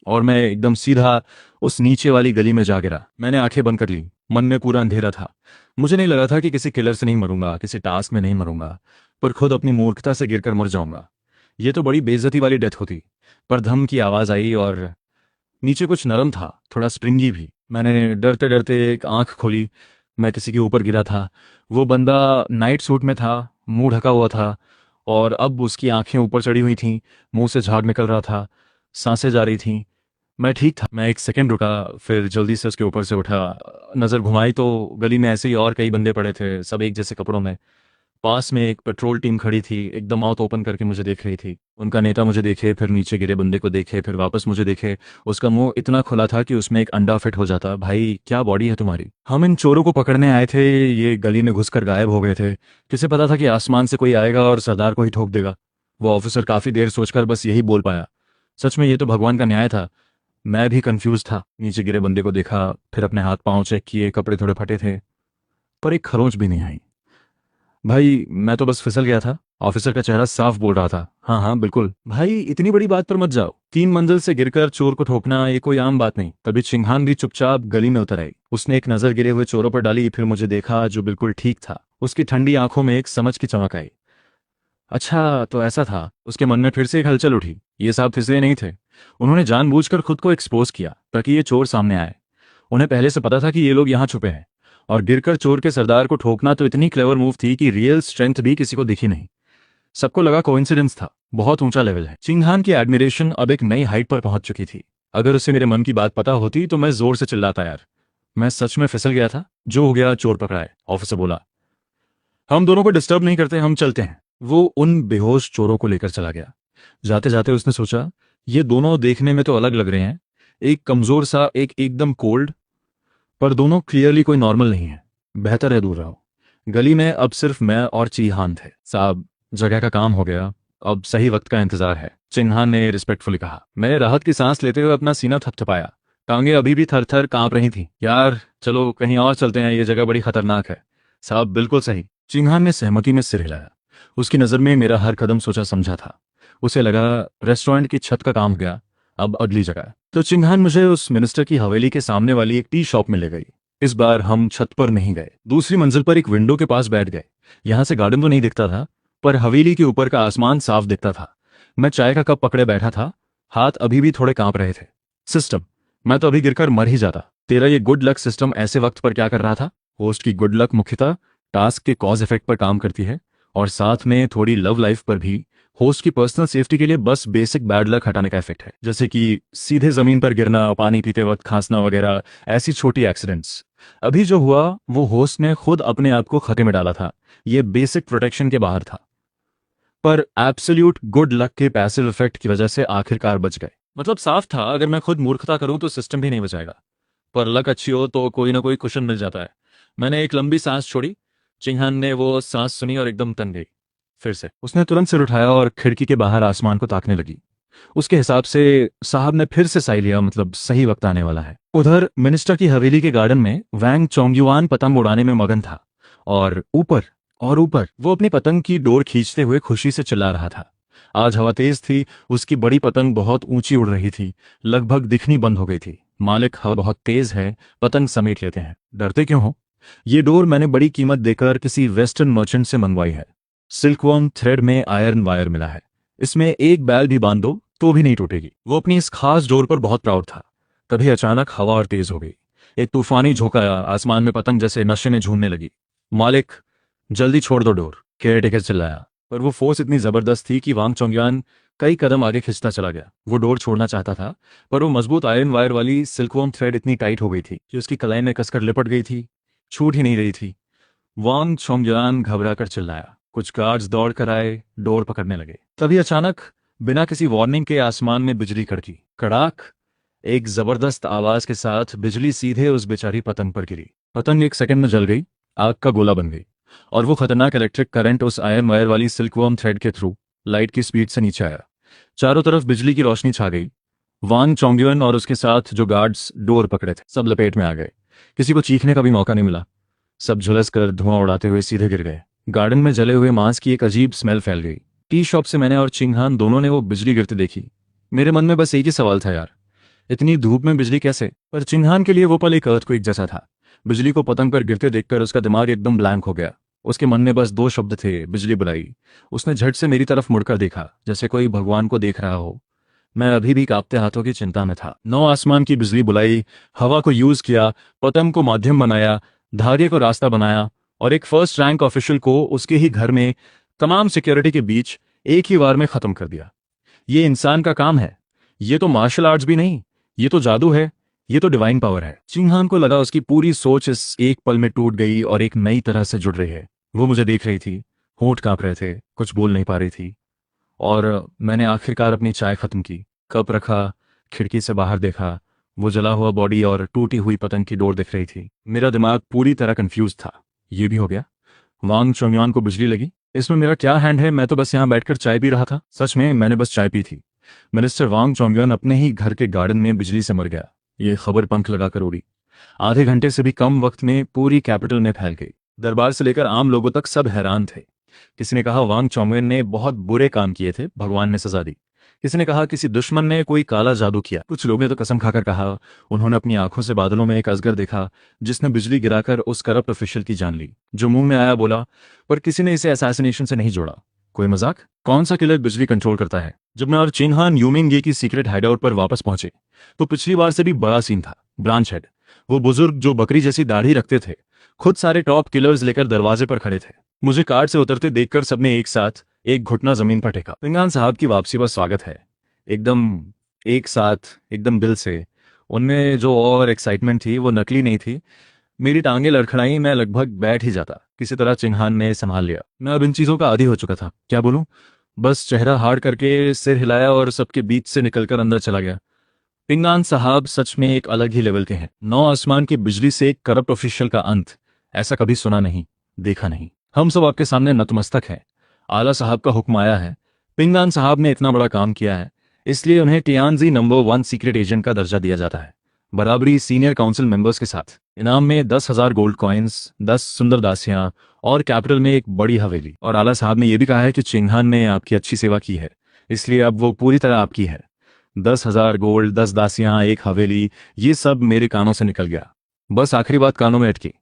[SPEAKER 1] और मैं एकदम सीधा उस नीचे वाली गली में जा गिरा। मैंने आंखें बंद कर ली। मन में पूरा अंधेरा था। मुझे नहीं लगा था कि किसी किलर से नहीं मरूंगा, किसी टास्क में नहीं मरूंगा, पर खुद अपनी मूर्खता से गिरकर मर जाऊंगा। ये तो बड़ी बेइज्जती वाली डेथ होती। पर धम की आवाज आई और नीचे कुछ नरम था, थोड़ा स्प्रिंगी भी। मैंने डरते डरते एक आंख खोली। मैं किसी के ऊपर गिरा था। वो बंदा नाइट सूट में था, मुंह ढका हुआ था, और अब उसकी आंखें ऊपर चढ़ी हुई थीं, मुंह से झाग निकल रहा था, सांसें जा रही थीं। मैं ठीक था। मैं एक सेकंड रुका, फिर जल्दी से उसके ऊपर से उठा। नज़र घुमाई तो गली में ऐसे ही और कई बंदे पड़े थे, सब एक जैसे कपड़ों में। पास में एक पेट्रोल टीम खड़ी थी, एकदम माउथ ओपन करके मुझे देख रही थी। उनका नेता मुझे देखे, फिर नीचे गिरे बंदे को देखे, फिर वापस मुझे देखे। उसका मुंह इतना खुला था कि उसमें एक अंडा फिट हो जाता। भाई क्या बॉडी है तुम्हारी! हम इन चोरों को पकड़ने आए थे, ये गली में घुसकर गायब हो गए थे। किसे पता था कि आसमान से कोई आएगा और सरदार को ही ठोक देगा। वो ऑफिसर काफी देर सोचकर बस यही बोल पाया। सच में ये तो भगवान का न्याय था। मैं भी कंफ्यूज था। नीचे गिरे बंदे को देखा, फिर अपने हाथ पांव चेक किए, कपड़े थोड़े फटे थे, पर एक खरोंच भी नहीं आई। भाई मैं तो बस फिसल गया था। ऑफिसर का चेहरा साफ बोल रहा था, हाँ हाँ बिल्कुल। भाई इतनी बड़ी बात पर मत जाओ। 3 मंजिल से गिरकर चोर को ठोकना ये कोई आम बात नहीं। तभी चिंगहान भी चुपचाप गली में उतर आई। उसने एक नजर गिरे हुए चोरों पर डाली, फिर मुझे देखा, जो बिल्कुल ठीक था। उसकी ठंडी आंखों में एक समझ की चमक आई। अच्छा तो ऐसा था। उसके मन में फिर से एक हलचल उठी। ये साहब फिसले नहीं थे। उन्होंने जानबूझकर खुद को एक्सपोज किया ताकि ये चोर सामने आए। उन्हें पहले से पता था कि ये लोग यहाँ छुपे हैं, और गिरकर चोर के सरदार को ठोकना तो इतनी क्लेवर मूव थी कि रियल स्ट्रेंथ भी किसी को दिखी नहीं। सबको लगा कोइंसिडेंस था। बहुत ऊंचा लेवल है। चिंगहान की एडमिरेशन अब एक नई हाइट पर पहुंच चुकी थी। अगर उसे मेरे मन की बात पता होती तो मैं जोर से चिल्लाता यार, मैं सच में फिसल गया था। जो हो गया चोर पकड़ाए, ऑफिसर बोला। हम दोनों को डिस्टर्ब नहीं करते, हम चलते हैं। वो उन बेहोश चोरों को लेकर चला गया। जाते जाते उसने सोचा, ये दोनों देखने में तो अलग लग रहे हैं, एक कमजोर सा, एक एकदम कोल्ड, पर दोनों क्लियरली कोई नॉर्मल नहीं है। बेहतर है दूर रहो। गली में अब सिर्फ मैं और चीहान थे। साहब, जगह का काम हो गया, अब सही वक्त का इंतजार है, चिन्हान ने रिस्पेक्टफुली कहा। मैंने राहत की सांस लेते हुए अपना सीना थपथपाया। टांगे अभी भी थर थर कांप रही थी। यार चलो कहीं और चलते हैं, ये जगह बड़ी खतरनाक है। साहब बिल्कुल सही, चिन्हान ने सहमति में सिर हिलाया। उसकी नज़र में मेरा हर कदम सोचा समझा था। उसे लगा रेस्टोरेंट की छत का काम हो गया, अब अगली जगह। तो चिन्हान मुझे उस मिनिस्टर की हवेली के सामने वाली एक टी शॉप में ले गई। इस बार हम छत पर नहीं गए, दूसरी मंजिल पर एक विंडो के पास बैठ गए। यहां से गार्डन तो नहीं दिखता था, पर हवेली के ऊपर का आसमान साफ दिखता था। मैं चाय का कप पकड़े बैठा था, हाथ अभी भी थोड़े कांप रहे थे। सिस्टम, मैं तो अभी गिरकर मर ही जाता। तेरा ये गुड लक सिस्टम ऐसे वक्त पर क्या कर रहा था? होस्ट की गुड लक मुख्यतः टास्क के कॉज इफेक्ट पर काम करती है, और साथ में थोड़ी लव लाइफ पर भी। होस्ट की पर्सनल सेफ्टी के लिए बस बेसिक बैड लक हटाने का इफेक्ट है, जैसे कि सीधे जमीन पर गिरना, पानी पीते वक्त खांसना वगैरह, ऐसी छोटी एक्सीडेंट्स। अभी जो हुआ वो होस्ट ने खुद अपने आप को खतरे में डाला था। ये बेसिक प्रोटेक्शन के बाहर था, पर एब्सोल्यूट गुड लक के पैसिव इफेक्ट की वजह से आखिरकार बच गए। मतलब साफ था, अगर मैं खुद मूर्खता करूं तो सिस्टम भी नहीं बचाएगा, पर लक अच्छी हो तो कोई ना कोई कुशन मिल जाता है। मैंने एक लंबी सांस छोड़ी। चिंहान ने वो सांस सुनी और एकदम तन गई। फिर से उसने तुरंत सिर उठाया और खिड़की के बाहर आसमान को ताकने लगी। उसके हिसाब से साहब ने फिर से साई लिया, मतलब सही वक्त आने वाला है। उधर मिनिस्टर की हवेली के गार्डन में वैंग चोंगयुआन पतंग उड़ाने में मगन था, और ऊपर और ऊपर वो अपनी पतंग की डोर खींचते हुए खुशी से चिल्ला रहा था। आज हवा तेज थी, उसकी बड़ी पतंग बहुत ऊंची उड़ रही थी, लगभग दिखनी बंद हो गई थी। मालिक, हवा बहुत तेज है, पतंग समेट लेते हैं। डरते क्यों हो? ये डोर मैंने बड़ी कीमत देकर किसी वेस्टर्न मर्चेंट से मंगवाई है। सिल्कवर्म थ्रेड में आयरन वायर मिला है, इसमें एक बैल भी बांध दो तो भी नहीं टूटेगी। वो अपनी इस खास डोर पर बहुत प्राउड था। तभी अचानक हवा और तेज हो गई। एक तूफानी झोंका आया, आसमान में पतंग जैसे नशे में झूमने लगी। मालिक, जल्दी छोड़ दो डोर, केयर टेकर चिल्लाया। पर वो फोर्स इतनी जबरदस्त थी कि वांग चोंगयान कई कदम आगे खिंचता चला गया। वो डोर छोड़ना चाहता था, पर वो मजबूत आयरन वायर वाली सिल्कवर्म थ्रेड इतनी टाइट हो गई थी कि उसकी कलाई में कसकर लिपट गई थी, छूट ही नहीं रही थी। वांग चोंगयान घबरा कर चिल्लाया। कुछ गार्ड्स दौड़ कर आए, डोर पकड़ने लगे। तभी अचानक बिना किसी वार्निंग के आसमान में बिजली कड़की। कड़ाक, एक जबरदस्त आवाज के साथ बिजली सीधे उस बेचारी पतंग पर गिरी। पतंग एक सेकंड में जल गई, आग का गोला बन गई, और वो खतरनाक इलेक्ट्रिक करंट उस आयरन वायर वाली सिल्कवर्म थ्रेड के थ्रू लाइट की स्पीड से नीचे आया। चारों तरफ बिजली की रोशनी छा गई। वांग चोंगयुन और उसके साथ जो गार्ड्स डोर पकड़े थे सब लपेट में आ गए। किसी को चीखने का भी मौका नहीं मिला। सब झुलस कर धुआं उड़ाते हुए सीधे गिर गए। गार्डन में जले हुए मांस की एक अजीब स्मेल फैल गई। टी शॉप से मैंने और चिंगहान दोनों ने वो बिजली गिरते देखी। मेरे मन में बस एक ही सवाल था, यार इतनी धूप में बिजली कैसे? पर चिंगहान के लिए वो पल एक अर्थक्वेक जैसा था। बिजली को पतंग पर गिरते देखकर उसका दिमाग एकदम ब्लैंक हो गया। उसके मन में बस दो शब्द थे, बिजली बुलाई। उसने झट से मेरी तरफ मुड़कर देखा, जैसे कोई भगवान को देख रहा हो। मैं अभी भी कांपते हाथों की चिंता में था। नौ आसमान की बिजली बुलाई, हवा को यूज किया, पतंग को माध्यम बनाया, धागे को रास्ता बनाया, और एक फर्स्ट रैंक ऑफिशियल को उसके ही घर में तमाम सिक्योरिटी के बीच एक ही बार में खत्म कर दिया। ये इंसान का काम है, ये तो मार्शल आर्ट्स भी नहीं, ये तो जादू है, ये तो डिवाइन पावर है। चिंगहान को लगा उसकी पूरी सोच इस एक पल में टूट गई और एक नई तरह से जुड़ रही है। वो मुझे देख रही थी, होंठ कांप रहे थे, कुछ बोल नहीं पा रही थी। और मैंने आखिरकार अपनी चाय खत्म की, कप रखा, खिड़की से बाहर देखा। वो जला हुआ बॉडी और टूटी हुई पतंग की डोर दिख रही थी। मेरा दिमाग पूरी तरह कंफ्यूज था। ये भी हो गया? वांग चोंगयान को बिजली लगी? इसमें मेरा क्या हैंड है? मैं तो बस यहाँ बैठकर चाय पी रहा था। सच में मैंने बस चाय पी थी। मिनिस्टर वांग चोंगयान अपने ही घर के गार्डन में बिजली से मर गया। ये खबर पंख लगाकर उड़ी। आधे घंटे से भी कम वक्त में पूरी कैपिटल में फैल गई। दरबार से लेकर आम लोगों तक सब हैरान थे। किसी ने कहा वांग चोंगयान ने बहुत बुरे काम किए थे, भगवान ने सजा दी। किसी ने कहा किसी दुश्मन ने कोई काला जादू किया। कुछ लोगों ने तो कसम खाकर कहा उन्होंने अपनी आंखों से बादलों में एक अजगर देखा जिसने बिजली गिराकर उस करप्ट ऑफिशियल की जान ली। जो मुंह में आया बोला, पर किसी ने इसे असैसिनेशन से नहीं जोड़ा। कोई मजाक? कौन सा किलर बिजली कंट्रोल करता है? जब मैं और चिंगहान यूमिंग की सीक्रेट हाइडआउट पर वापस पहुंचे तो पिछली बार से भी बड़ा सीन था। ब्रांच हेड, वो बुजुर्ग जो बकरी जैसी दाढ़ी रखते थे, खुद सारे टॉप किलर्स लेकर दरवाजे पर खड़े थे। मुझे कार से उतरते देखकर सबने एक साथ एक घुटना जमीन पर टेका। पिंगान साहब की वापसी पर स्वागत है, एकदम एक साथ, एकदम दिल से। उनमें जो और एक्साइटमेंट थी वो नकली नहीं थी। मेरी टांगें लड़खड़ाई, मैं लगभग बैठ ही जाता। किसी तरह चिंगहान ने संभाल लिया। मैं अब इन चीज़ों का आदी हो चुका था, क्या बोलूं। बस चेहरा हाड़ करके सिर हिलाया और सबके बीच से निकलकर अंदर चला गया। पिंगान साहब सच में एक अलग ही लेवल के हैं। नौ आसमान की बिजली से एक करप्ट ऑफिशियल का अंत, ऐसा कभी सुना नहीं, देखा नहीं। हम सब आपके सामने नतमस्तक हैं। आला साहब का हुक्म आया है। पिंगान साहब ने इतना बड़ा काम किया है, इसलिए उन्हें टियानजी नंबर 1 सीक्रेट एजेंट का दर्जा दिया जाता है, बराबरी सीनियर काउंसिल मेंबर्स के साथ। इनाम में 10,000 गोल्ड कॉइन्स, 10 सुंदर दासियां और कैपिटल में एक बड़ी हवेली। और आला साहब ने यह भी कहा है कि चिंगहान ने आपकी अच्छी सेवा की है, इसलिए अब वो पूरी तरह आपकी है। 10,000 गोल्ड, 10 दासियां, एक हवेली, ये सब मेरे कानों से निकल गया। बस आखिरी बात कानों में अटकी,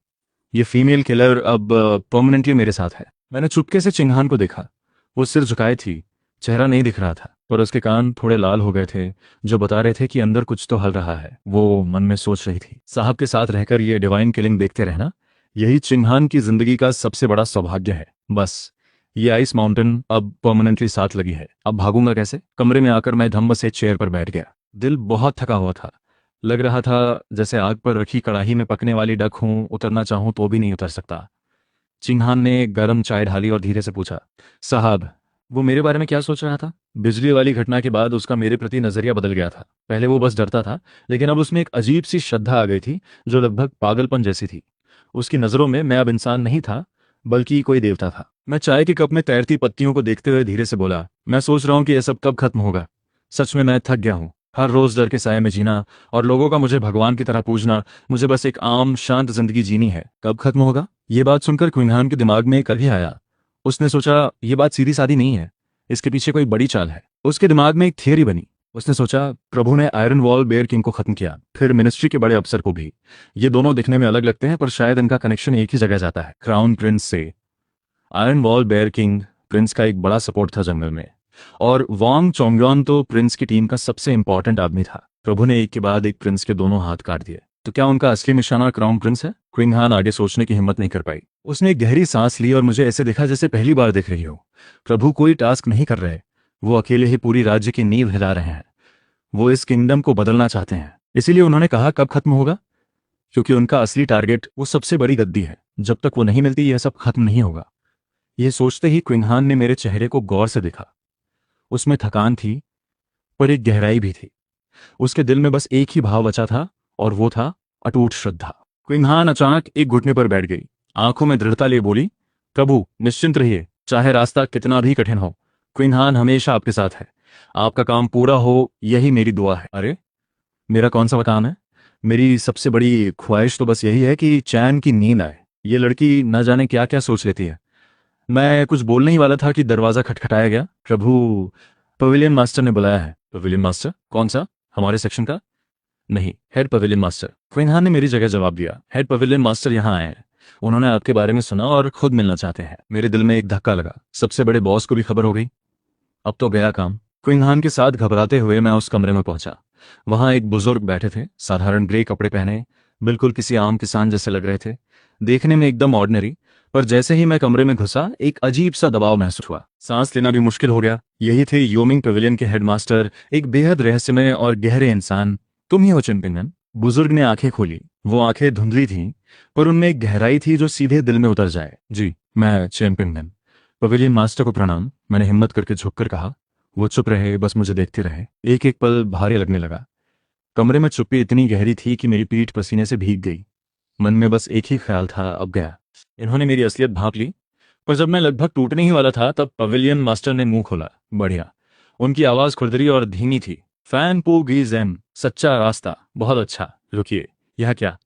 [SPEAKER 1] ये फीमेल किलर अब परमानेंटली मेरे साथ है। मैंने चुपके से चिंगहान को देखा। वो सिर झुकाए थी, चेहरा नहीं दिख रहा था, पर उसके कान थोड़े लाल हो गए थे, जो बता रहे थे कि अंदर कुछ तो हल रहा है। वो मन में सोच रही थी, साहब के साथ रहकर ये डिवाइन किलिंग देखते रहना, यही चिंगहान की जिंदगी का सबसे बड़ा सौभाग्य है। बस ये आइस माउंटेन अब परमानेंटली साथ लगी है। अब भागूंगा कैसे? कमरे में आकर मैं धम्म से चेयर पर बैठ गया। दिल बहुत थका हुआ था। लग रहा था जैसे आग पर रखी कड़ाही में पकने वाली डक हूं, उतरना चाहूं तो भी नहीं उतर सकता। चिंगहान ने गर्म चाय ढाली और धीरे से पूछा, साहब वो मेरे बारे में क्या सोच रहा था? बिजली वाली घटना के बाद उसका मेरे प्रति नजरिया बदल गया था। पहले वो बस डरता था, लेकिन अब उसमें एक अजीब सी श्रद्धा आ गई थी, जो लगभग पागलपन जैसी थी। उसकी नजरों में मैं अब इंसान नहीं था, बल्कि कोई देवता था। मैं चाय के कप में तैरती पत्तियों को देखते हुए धीरे से बोला, मैं सोच रहा हूँ कि यह सब कब खत्म होगा। सच में मैं थक गया हूँ, हर रोज डर के साए में जीना और लोगों का मुझे भगवान की तरह पूजना। मुझे बस एक आम शांत जिंदगी जीनी है। कब खत्म होगा? ये बात सुनकर क्विंगहान के दिमाग में एक ही आया। उसने सोचा ये बात सीधी सादी नहीं है, इसके पीछे कोई बड़ी चाल है। उसके दिमाग में एक थियरी बनी। उसने सोचा, प्रभु ने आयरन वॉल बेयर किंग को खत्म किया, फिर मिनिस्ट्री के बड़े अफसर को भी। ये दोनों दिखने में अलग लगते हैं, पर शायद इनका कनेक्शन एक ही जगह जाता है, क्राउन प्रिंस से। Iron wall bear king prince का एक बड़ा सपोर्ट था जंगल में, और वांग चोंगयॉन तो प्रिंस की टीम का सबसे इंपॉर्टेंट आदमी था। प्रभु ने एक के बाद एक प्रिंस के दोनों हाथ काट दिए। तो क्या उनका असली निशाना क्राउन प्रिंस है? क्विंगहान आगे सोचने की हिम्मत नहीं कर पाई। उसने एक गहरी सांस ली और मुझे ऐसे देखा जैसे पहली बार देख रही हो। प्रभु कोई टास्क नहीं कर रहे, वो अकेले ही पूरी राज्य की नींव हिला रहे हैं। वो इस किंगडम को बदलना चाहते हैं। इसीलिए उन्होंने कहा कब खत्म होगा, क्योंकि उनका असली टारगेट वो सबसे बड़ी गद्दी है। जब तक वो नहीं मिलती यह सब खत्म नहीं होगा। यह सोचते ही क्विंगहान ने मेरे चेहरे को गौर से देखा। उसमें थकान थी, पर एक गहराई भी थी। उसके दिल में बस एक ही भाव बचा था, और वो था अटूट श्रद्धा। क्विंगहान अचानक एक घुटने पर बैठ गई, आंखों में दृढ़ता लिए बोली, प्रभु निश्चिंत रहिए, चाहे रास्ता कितना भी कठिन हो, क्विंगहान हमेशा आपके साथ है। आपका काम पूरा हो, यही मेरी दुआ है। अरे मेरा कौन सा काम है? मेरी सबसे बड़ी ख्वाहिश तो बस यही है कि चैन की नींद आए। ये लड़की न जाने क्या क्या सोच लेती है। मैं कुछ बोलने ही वाला था कि दरवाजा खटखटाया गया। प्रभु, पवेलियन मास्टर ने बुलाया है। Pavilion master? कौन सा? हमारे सेक्शन का? नहीं, हेड पवेलियन मास्टर। क्विंगहान ने मेरी जगह जवाब दिया। हेड पवेलियन मास्टर यहाँ आए हैं। उन्होंने आपके बारे में सुना और खुद मिलना चाहते हैं। मेरे दिल में एक धक्का लगा। सबसे बड़े बॉस को भी खबर हो गई? अब तो गया काम। क्विंगहान के साथ घबराते हुए मैं उस कमरे में पहुंचा। वहां एक बुजुर्ग बैठे थे, साधारण ग्रे कपड़े पहने, बिल्कुल किसी आम किसान जैसे लग रहे थे, देखने में एकदम ऑर्डिनरी। पर जैसे ही मैं कमरे में घुसा, एक अजीब सा दबाव महसूस हुआ। सांस लेना भी मुश्किल हो गया। यही थे योमिंग पवेलियन के हेडमास्टर, एक बेहद रहस्यमय और गहरे इंसान। तुम ही हो चिंपिंगन? बुजुर्ग ने आंखें खोली। वो आंखें धुंधली थीं, पर उनमें एक गहराई थी जो सीधे दिल में उतर जाए। जी, मैं चिंपिंगन। पवेलियन मास्टर को प्रणाम, मैंने हिम्मत करके झुककर कहा। वो चुप रहे, बस मुझे देखते रहे। एक एक पल भारी लगने लगा। कमरे में चुप्पी इतनी गहरी थी कि मेरी पीठ पसीने से भीग गई। मन में बस एक ही ख्याल था, अब गया। इन्होंने मेरी असलियत भांप ली। पर जब मैं लगभग टूटने ही वाला था, तब पवेलियन मास्टर ने मुंह खोला। बढ़िया। उनकी आवाज खुरदरी और धीमी थी। फैन पू गीजेम, सच्चा रास्ता, बहुत अच्छा। रुकिए, यह क्या?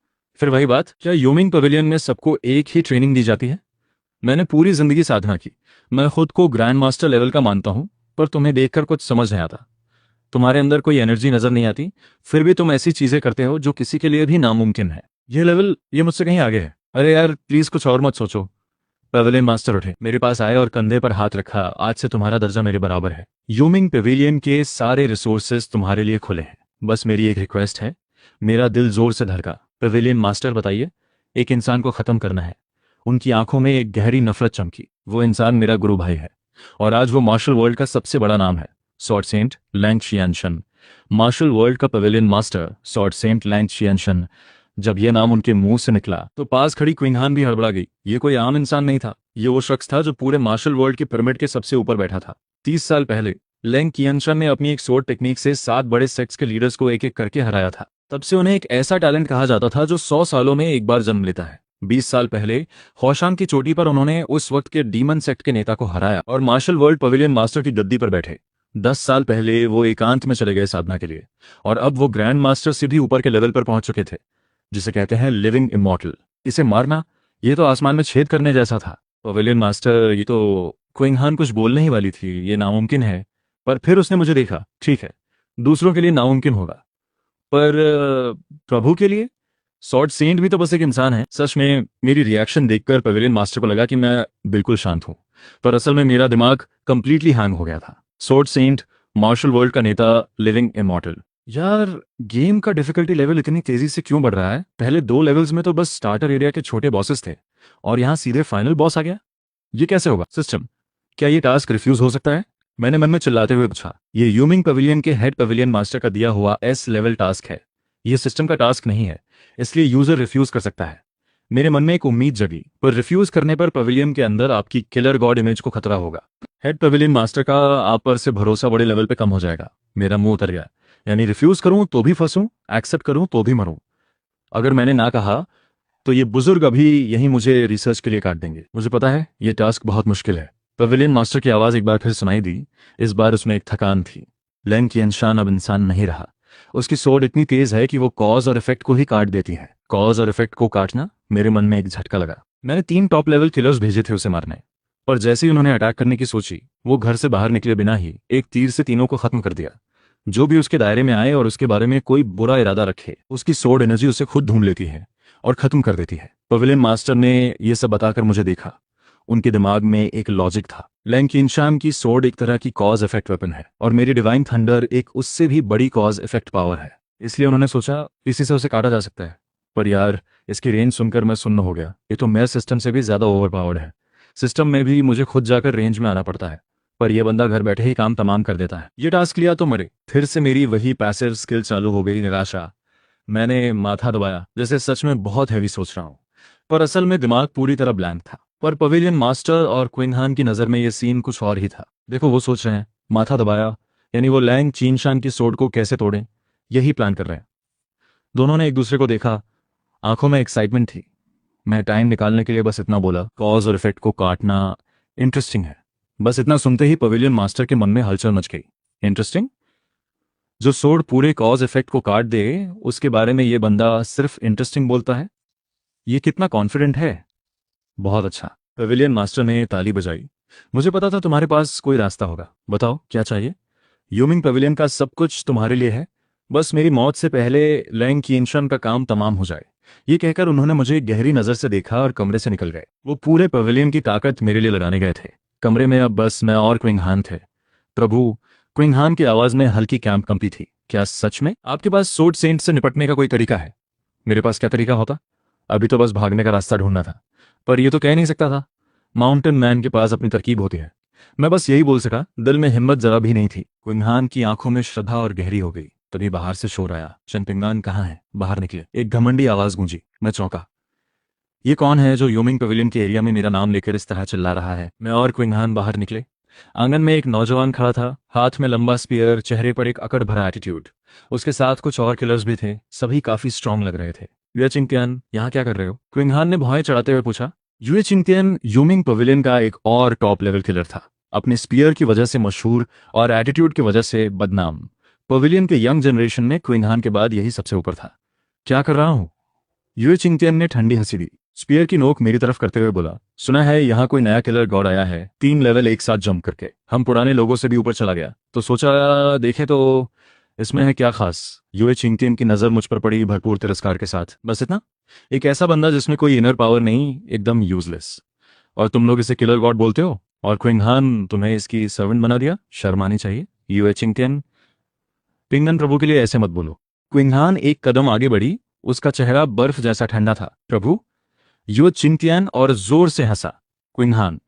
[SPEAKER 1] फिर वही बात, क्या योमिंग पवेलियन में सबको एक ही ट्रेनिंग दी जाती है? मैंने पूरी जिंदगी साधना की। मैं खुद को ग्रैंड मास्टर लेवल का मानता हूं, पर तुम्हें देखकर कुछ समझ नहीं आता। तुम्हारे अंदर कोई एनर्जी नजर नहीं आती, फिर भी तुम ऐसी चीजें करते हो जो किसी के लिए भी नामुमकिन है। ये लेवल, ये मुझसे कहीं आगे है। अरे यार प्लीज कुछ और मत सोचो। पवेलियन मास्टर उठे, मेरे पास आए और कंधे पर हाथ रखा। आज से तुम्हारा दर्जा मेरे बराबर है। यूमिंग पवेलियन के सारे रिसोर्सेज तुम्हारे लिए खुले हैं। बस मेरी एक रिक्वेस्ट है। मेरा दिल जोर से धड़का। पवेलियन मास्टर बताइए। एक इंसान को खत्म करना है। उनकी आंखों में एक गहरी नफरत चमकी। वो इंसान मेरा गुरु भाई है, और आज वो मार्शल वर्ल्ड का सबसे बड़ा नाम है, sword saint Lang Xianshan. Martial world का pavilion master sword saint Lang Xianshan. जब यह नाम उनके मुंह से निकला तो पास खड़ी क्विंग हान भी हड़बड़ा गई। ये कोई आम इंसान नहीं था, ये वो शख्स था जो पूरे मार्शल वर्ल्ड के पिरामिड के सबसे ऊपर बैठा था। 30 साल पहले लैंग कियनशन ने अपनी एक स्वॉर्ड टेक्निक से 7 बड़े सेक्ट्स के लीडर्स को एक एक करके हराया था। तब से उन्हें एक ऐसा टैलेंट कहा जाता था जो 100 सालों में एक बार जन्म लेता है। 20 साल पहले हौशान की चोटी पर उन्होंने उस वक्त के डीमन सेक्ट के नेता को हराया और मार्शल वर्ल्ड पवेलियन मास्टर की गद्दी पर बैठे। 10 साल पहले वो एकांत में चले गए साधना के लिए, और अब वो ग्रैंड मास्टर से भी ऊपर के लेवल पर पहुंच चुके थे, जिसे कहते हैं लिविंग इमॉर्टल। इसे मारना, ये तो आसमान में छेद करने जैसा था। पवेलियन मास्टर, ये तो क्विंग हान कुछ बोलने ही वाली थी, ये नामुमकिन है। पर फिर उसने मुझे देखा, ठीक है, दूसरों के लिए नामुमकिन होगा, पर प्रभु के लिए? सॉर्ड सेंट भी तो बस एक इंसान है। सच में मेरी रिएक्शन देखकर पवेलियन मास्टर को लगा कि मैं बिल्कुल शांत हूं, पर असल में मेरा दिमाग कंप्लीटली हैंग हो गया था। सॉर्ड सेंट, मार्शल वर्ल्ड का नेता, लिविंग इमॉर्टल। यार, गेम का डिफिकल्टी लेवल इतनी तेजी से क्यों बढ़ रहा है? पहले 2 लेवल्स में तो बस स्टार्टर एरिया के छोटे बॉसेस थे, और यहाँ सीधे फाइनल बॉस आ गया। ये कैसे होगा? सिस्टम, क्या ये टास्क रिफ्यूज हो सकता है? मैंने मन में चिल्लाते हुए पूछा। ये यूमिंग पवेलियन के हेड पवेलियन मास्टर का दिया हुआ S लेवल टास्क है, ये सिस्टम का टास्क नहीं है, इसलिए यूजर रिफ्यूज कर सकता है। मेरे मन में एक उम्मीद जगी, पर रिफ्यूज करने पर पवेलियन के अंदर आपकी किलर गॉड इमेज को खतरा होगा। हेड पवेलियन मास्टर का आप पर से भरोसा बड़े लेवल पे कम हो जाएगा। मेरा मुंह उतर गया। यानी रिफ्यूज करूं तो भी फंसूं, एक्सेप्ट करूं तो भी मरूं। अगर मैंने ना कहा तो ये बुजुर्ग अभी यहीं मुझे रिसर्च के लिए काट देंगे। मुझे पता है ये टास्क बहुत मुश्किल है। पवेलियन मास्टर की आवाज एक बार फिर सुनाई दी। इस बार उसमें एक थकान थी। लैंग कियनशान अब इंसान नहीं रहा। उसकी सोड इतनी तेज है कि वो कॉज और इफेक्ट को ही काट देती है। कॉज और इफेक्ट को काटना, मेरे मन में एक झटका लगा। मैंने 3 टॉप लेवल किलर्स भेजे थे उसे मारने, पर जैसे ही उन्होंने अटैक करने की सोची, वो घर से बाहर निकले बिना ही एक तीर से तीनों को खत्म कर दिया। जो भी उसके दायरे में आए और उसके बारे में कोई बुरा इरादा रखे, उसकी सोड एनर्जी उसे खुद ढूंढ लेती है और खत्म कर देती है। पवेलियन मास्टर ने यह सब बताकर मुझे देखा। उनके दिमाग में एक लॉजिक था। लैंग कियनशान की सोड एक तरह की कॉज इफेक्ट वेपन है, और मेरी डिवाइन थंडर एक उससे भी बड़ी कॉज इफेक्ट पावर है। इसलिए उन्होंने सोचा इसी से उसे काटा जा सकता है। पर यार, इसकी रेंज सुनकर मैं सुन्न हो गया। ये तो मेरे सिस्टम से भी ज्यादा ओवरपावर्ड है। सिस्टम में भी मुझे खुद जाकर रेंज में आना पड़ता है, पर यह बंदा घर बैठे ही काम तमाम कर देता है। ये टास्क लिया तो मरे। फिर से मेरी वही पैसिव स्किल चालू हो गई, निराशा। मैंने माथा दबाया, जैसे सच में बहुत हैवी सोच रहा हूं, पर असल में दिमाग पूरी तरह ब्लैंक था। पर पवेलियन मास्टर और क्विंग हान की नज़र में यह सीन कुछ और ही था। देखो, वो सोच रहे हैं, माथा दबाया, यानी वो लैंग चियनशान की सोड को कैसे तोड़ें, यही प्लान कर रहे हैं। दोनों ने एक दूसरे को देखा। आंखों में एक्साइटमेंट थी। मैं टाइम निकालने के लिए बस इतना बोला, कॉज और इफेक्ट को काटना इंटरेस्टिंग है। बस इतना सुनते ही पवेलियन मास्टर के मन में हलचल मच गई। इंटरेस्टिंग? जो सोड पूरे कॉज इफेक्ट को काट दे, उसके बारे में ये बंदा सिर्फ इंटरेस्टिंग बोलता है? ये कितना कॉन्फिडेंट है। बहुत अच्छा। पवेलियन मास्टर ने ताली बजाई। मुझे पता था तुम्हारे पास कोई रास्ता होगा। बताओ क्या चाहिए? यूमिंग पवेलियन का सब कुछ तुम्हारे लिए है, बस मेरी मौत से पहले लैंग कियनशान का काम तमाम हो जाए। ये कहकर उन्होंने मुझे गहरी नजर से देखा और कमरे से निकल गए। वो पूरे पवेलियन की ताकत मेरे लिए लगाने गए थे। कमरे में अब बस मैं और क्विंग हान थे। प्रभु, क्विंग हान की आवाज में हल्की कैंप कंपी थी। क्या सच में आपके पास सोर्ड सेंट से निपटने का कोई तरीका है? मेरे पास क्या तरीका होता? अभी तो बस भागने का रास्ता ढूंढना था, पर यह तो कह नहीं सकता था। माउंटेन मैन के पास अपनी तरकीब होती है। मैं बस यही बोल सका। दिल में हिम्मत जरा भी नहीं थी। क्विंग हान की आंखों में श्रद्धा और गहरी हो गई। तभी बाहर से शोर आया। चनपिंगान कहाँ है? बाहर निकले। एक घमंडी आवाज गूंजी। मैं चौंका। ये कौन है जो यूमिंग पवेलियन के एरिया में मेरा नाम लेकर इस तरह चिल्ला रहा है? मैं और क्विंग हान बाहर निकले। आंगन में एक नौजवान खड़ा था, हाथ में लंबा स्पीयर, चेहरे पर एक अकड़ भरा एटीट्यूड। उसके साथ कुछ और किलर्स भी थे, सभी काफी स्ट्रांग लग रहे थे। युए चिंगतियन, यहाँ क्या कर रहे हो? क्विंग हान ने भौहें चढ़ाते हुए पूछा। युए चिंगतियन यूमिंग पवेलियन का एक और टॉप लेवल किलर था, अपने स्पीयर की वजह से मशहूर और एटीट्यूड की वजह से बदनाम। पवेलियन के यंग जनरेशन में क्विंग हान के बाद यही सबसे ऊपर था। क्या कर रहा हूं? युए चिंगतियन ने ठंडी हंसी दी। स्पीयर की नोक मेरी तरफ करते हुए बोला, सुना है यहाँ कोई नया किलर गॉड आया है, 3 लेवल एक साथ जंप करके। हम पुराने लोगों से भी ऊपर चला गया, तो सोचा देखे तो इसमें है क्या खास। युए चिंगतियन की नजर मुझ पर पड़ी भरपूर तिरस्कार के साथ। बस इतना? एक ऐसा बंदा जिसमें कोई इनर पावर नहीं, एकदम यूजलेस। और तुम लोग इसे किलर गॉड बोलते हो? और क्विंग हान तुम्हें इसकी सर्वेंट बना दिया? शर्म आनी चाहिए। युए चिंगतियन, पिंगन प्रभु के लिए ऐसे मत बोलो। क्विंग हान एक कदम आगे बढ़ी। उसका चेहरा बर्फ जैसा ठंडा था। प्रभु? युए चिंगतियन और जोर से हंसा। क्विंग हान,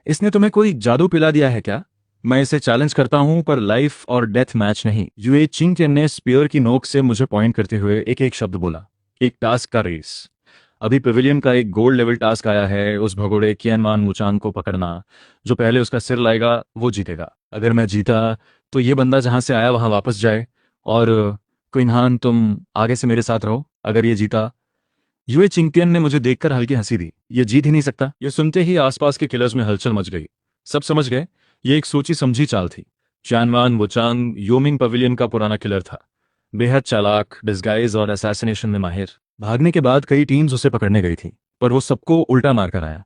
[SPEAKER 1] इसने तुम्हें कोई जादू पिला दिया है क्या? मैं इसे चैलेंज करता हूं, पर लाइफ और डेथ मैच नहीं। यूए चिंगटियन ने स्पीयर की नोक से मुझे पॉइंट करते हुए एक एक शब्द बोला। एक टास्क का रेस। अभी पेविलियन का एक गोल्ड लेवल टास्क आया है, उस भगोड़े कियानवान मुचांग को पकड़ना। जो पहले उसका सिर लाएगा वो जीतेगा। अगर मैं जीता तो ये बंदा जहां से आया वहां वापस जाए, और क्विनहान तुम आगे से मेरे साथ रहो। अगर ये जीता। यूए चिंगटियन ने मुझे देखकर हल्की हंसी दी। ये जीत ही नहीं सकता। ये सुनते ही आसपास के किलर्स में हलचल मच गई। सब समझ गए ये एक सोची समझी चाल थी। चानवान वुचांग योमिंग पवेलियन का पुराना किलर था। बेहद चालाक, डिस्गाइज और असैसिनेशन में माहिर। भागने के बाद कई टीम्स उसे पकड़ने गई थी, पर वो सबको उल्टा मारकर आया।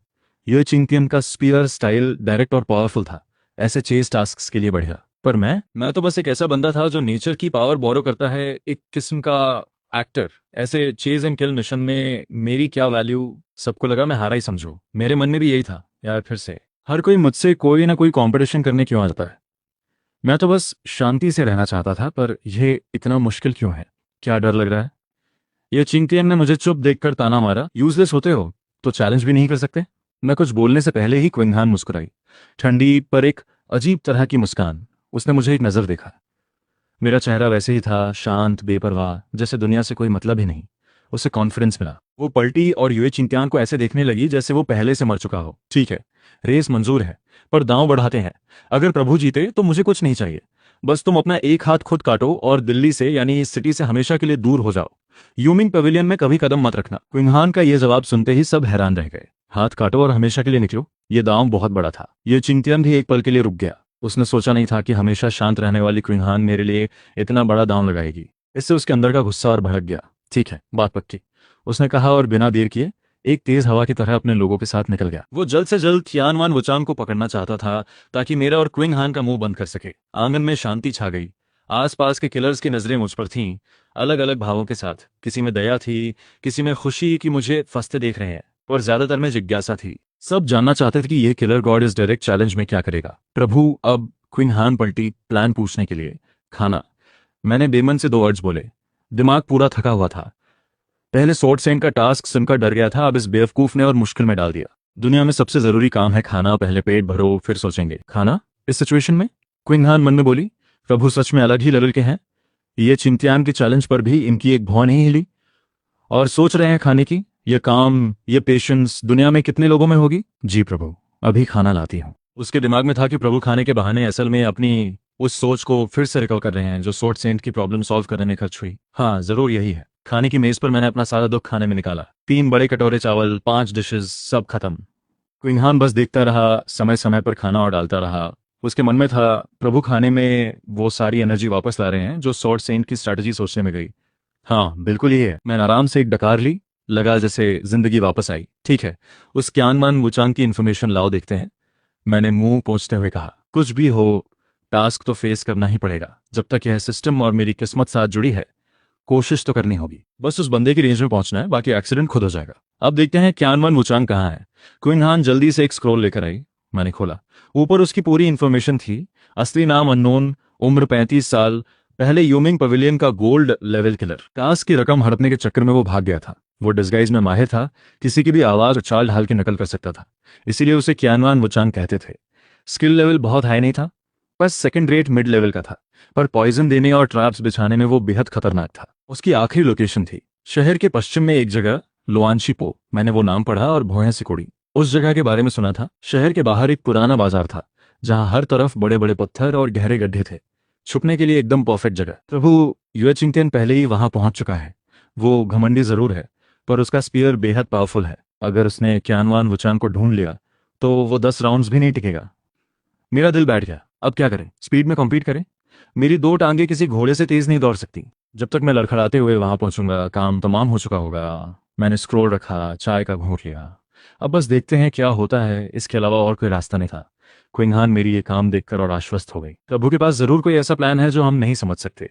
[SPEAKER 1] यूए चिंगटियन का स्पीयर स्टाइल डायरेक्ट और पावरफुल था, ऐसे चेस टास्क के लिए बढ़िया। पर मैं तो बस एक ऐसा बंदा था जो नेचर की पावर बोरो करता है, एक किस्म का एक्टर। ऐसे चेज एंड किल मिशन में मेरी क्या वैल्यू। सबको लगा मैं हारा ही समझो। मेरे मन में भी यही था, यार फिर से हर कोई मुझसे कोई ना कोई कंपटीशन करने क्यों आ जाता है। मैं तो बस शांति से रहना चाहता था, पर यह इतना मुश्किल क्यों है। क्या डर लग रहा है। ये चिंगटियन ने मुझे चुप देखकर ताना मारा। यूजलेस होते हो तो चैलेंज भी नहीं कर सकते। मैं कुछ बोलने से पहले ही क्विंगहान मुस्कुराई। ठंडी पर एक अजीब तरह की मुस्कान। उसने मुझे एक नजर देखा। मेरा चेहरा वैसे ही था, शांत, बेपरवाह, जैसे दुनिया से कोई मतलब ही नहीं। उसे कॉन्फिडेंस मिला। वो पलटी और यूए चिंगटियन को ऐसे देखने लगी जैसे वो पहले से मर चुका हो। ठीक है, रेस मंजूर है, पर दांव बढ़ाते हैं। अगर प्रभु जीते तो मुझे कुछ नहीं चाहिए। बस तुम अपना एक हाथ खुद काटो और दिल्ली से, यानी इस सिटी से हमेशा के लिए दूर हो जाओ। यूमिंग पवेलियन में कभी कदम मत रखना। क्विंगहान का यह जवाब सुनते ही सब हैरान रह गए। हाथ काटो और हमेशा के लिए निकलो, ये दांव बहुत बड़ा था। ये चिंगटियन भी एक पल के लिए रुक गया। उसने सोचा नहीं था कि हमेशा शांत रहने वाली क्विंगहान मेरे लिए इतना बड़ा दांव लगाएगी। इससे उसके अंदर का गुस्सा और भड़क गया। ठीक है, बात पक्की, उसने कहा, और बिना देर किए एक तेज हवा की तरह अपने लोगों के साथ निकल गया। वो जल्द से जल्द तियानवान वुचांग को पकड़ना चाहता था, ताकि मेरा और क्विंगहान का मुंह बंद कर सके। आंगन में शांति छा गई। आसपास के किलर्स की नजरें मुझ पर थीं, अलग अलग भावों के साथ। किसी में दया थी, किसी में खुशी कि मुझे फंसते देख रहे हैं, और ज्यादातर में जिज्ञासा थी। सब जानना चाहते थे कि ये किलर गॉड इस डायरेक्ट चैलेंज में क्या करेगा। प्रभु, अब क्विंगहान पलटी प्लान पूछने के लिए। खाना। मैंने बेमन से 2 वर्ड्स बोले। दिमाग पूरा थका हुआ था। पहले सोर्ड सेंट का टास्क सुनकर डर गया था, अब इस बेवकूफ ने और मुश्किल में डाल दिया। दुनिया में सबसे जरूरी काम है खाना। पहले पेट भरो फिर सोचेंगे। खाना इस सिचुएशन में? क्विंगहान मन में बोली। प्रभु सच में अलग ही लेवल के हैं। ये चिंत्यान के चैलेंज पर भी इनकी एक भौं नहीं हिली, और सोच रहे हैं खाने की। ये काम, ये पेशेंस दुनिया में कितने लोगों में होगी। जी प्रभु, अभी खाना लाती हूँ। उसके दिमाग में था कि प्रभु खाने के बहाने असल में अपनी उस सोच को फिर से रिकवर कर रहे हैं जो सोर्ड सेंट की प्रॉब्लम सॉल्व करने में खर्च हुई। हाँ, जरूर यही है। खाने की मेज पर मैंने अपना सारा दुख खाने में निकाला। 3 बड़े कटोरे चावल, 5 डिशेस, सब खत्म। क्विंगहान बस देखता रहा, समय समय पर खाना और डालता रहा। उसके मन में था, प्रभु खाने में वो सारी एनर्जी वापस ला रहे हैं जो सॉर्ड सेंट की स्ट्रैटेजी सोचने में गई। हाँ बिल्कुल ये है। मैंने आराम से एक डकार ली, लगा जैसे जिंदगी वापस आई। ठीक है, उस क्यानवान वुचांग की इन्फॉर्मेशन लाओ, देखते हैं। मैंने मुंह पोंछते हुए कहा, कुछ भी हो टास्क तो फेस करना ही पड़ेगा। जब तक यह सिस्टम और मेरी किस्मत साथ जुड़ी है, कोशिश तो करनी होगी। बस उस बंदे की रेंज में पहुंचना है, बाकी एक्सीडेंट खुद हो जाएगा। अब देखते हैं क्यानवान वुचांग कहाँ है। क्विंगहान जल्दी से एक स्क्रॉल लेकर आई। मैंने खोला। ऊपर उसकी पूरी इन्फॉर्मेशन थी। असली नाम अननोन, उम्र 35 साल, पहले यूमिंग पवेलियन का गोल्ड लेवल किलर। टास्क की रकम हड़पने के चक्कर में वो भाग गया था। वो डिस्गाइज में माहिर था, किसी की भी आवाज और चाल ढाल की नकल कर सकता था, इसीलिए उसे क्यानवान वुचांग कहते थे। स्किल लेवल बहुत हाई नहीं था, बस सेकंड रेट मिड लेवल का था, पर पॉइजन देने और ट्रैप्स बिछाने में वो बेहद खतरनाक था। उसकी आखिरी लोकेशन थी शहर के पश्चिम में एक जगह, लोआनशीपो। मैंने वो नाम पढ़ा और भौहें सिकोड़ी। उस जगह के बारे में सुना था। शहर के बाहर एक पुराना बाजार था, जहां हर तरफ बड़े बड़े पत्थर और गहरे गड्ढे थे। छुपने के लिए एकदम परफेक्ट जगह। प्रभु, यूए चिंगटियन पहले ही वहां पहुंच चुका है। वो घमंडी जरूर है, पर उसका स्पीयर बेहद पावरफुल है। अगर उसने क्यानवान वुचांग को ढूंढ लिया तो वो 10 राउंड्स भी नहीं टिकेगा। मेरा दिल बैठ गया। अब क्या करें? स्पीड में कॉम्पीट करें? मेरी 2 टांगे किसी घोड़े से तेज नहीं दौड़ सकती। जब तक मैं लड़खड़ाते हुए वहां पहुंचूंगा काम तमाम हो चुका होगा। मैंने स्क्रोल रखा, चाय का घूंट लिया। अब बस देखते हैं क्या होता है, इसके अलावा और कोई रास्ता नहीं था। क्विंगहान मेरी ये काम देखकर और आश्वस्त हो गई। प्रभु के पास जरूर कोई ऐसा प्लान है जो हम नहीं समझ सकते।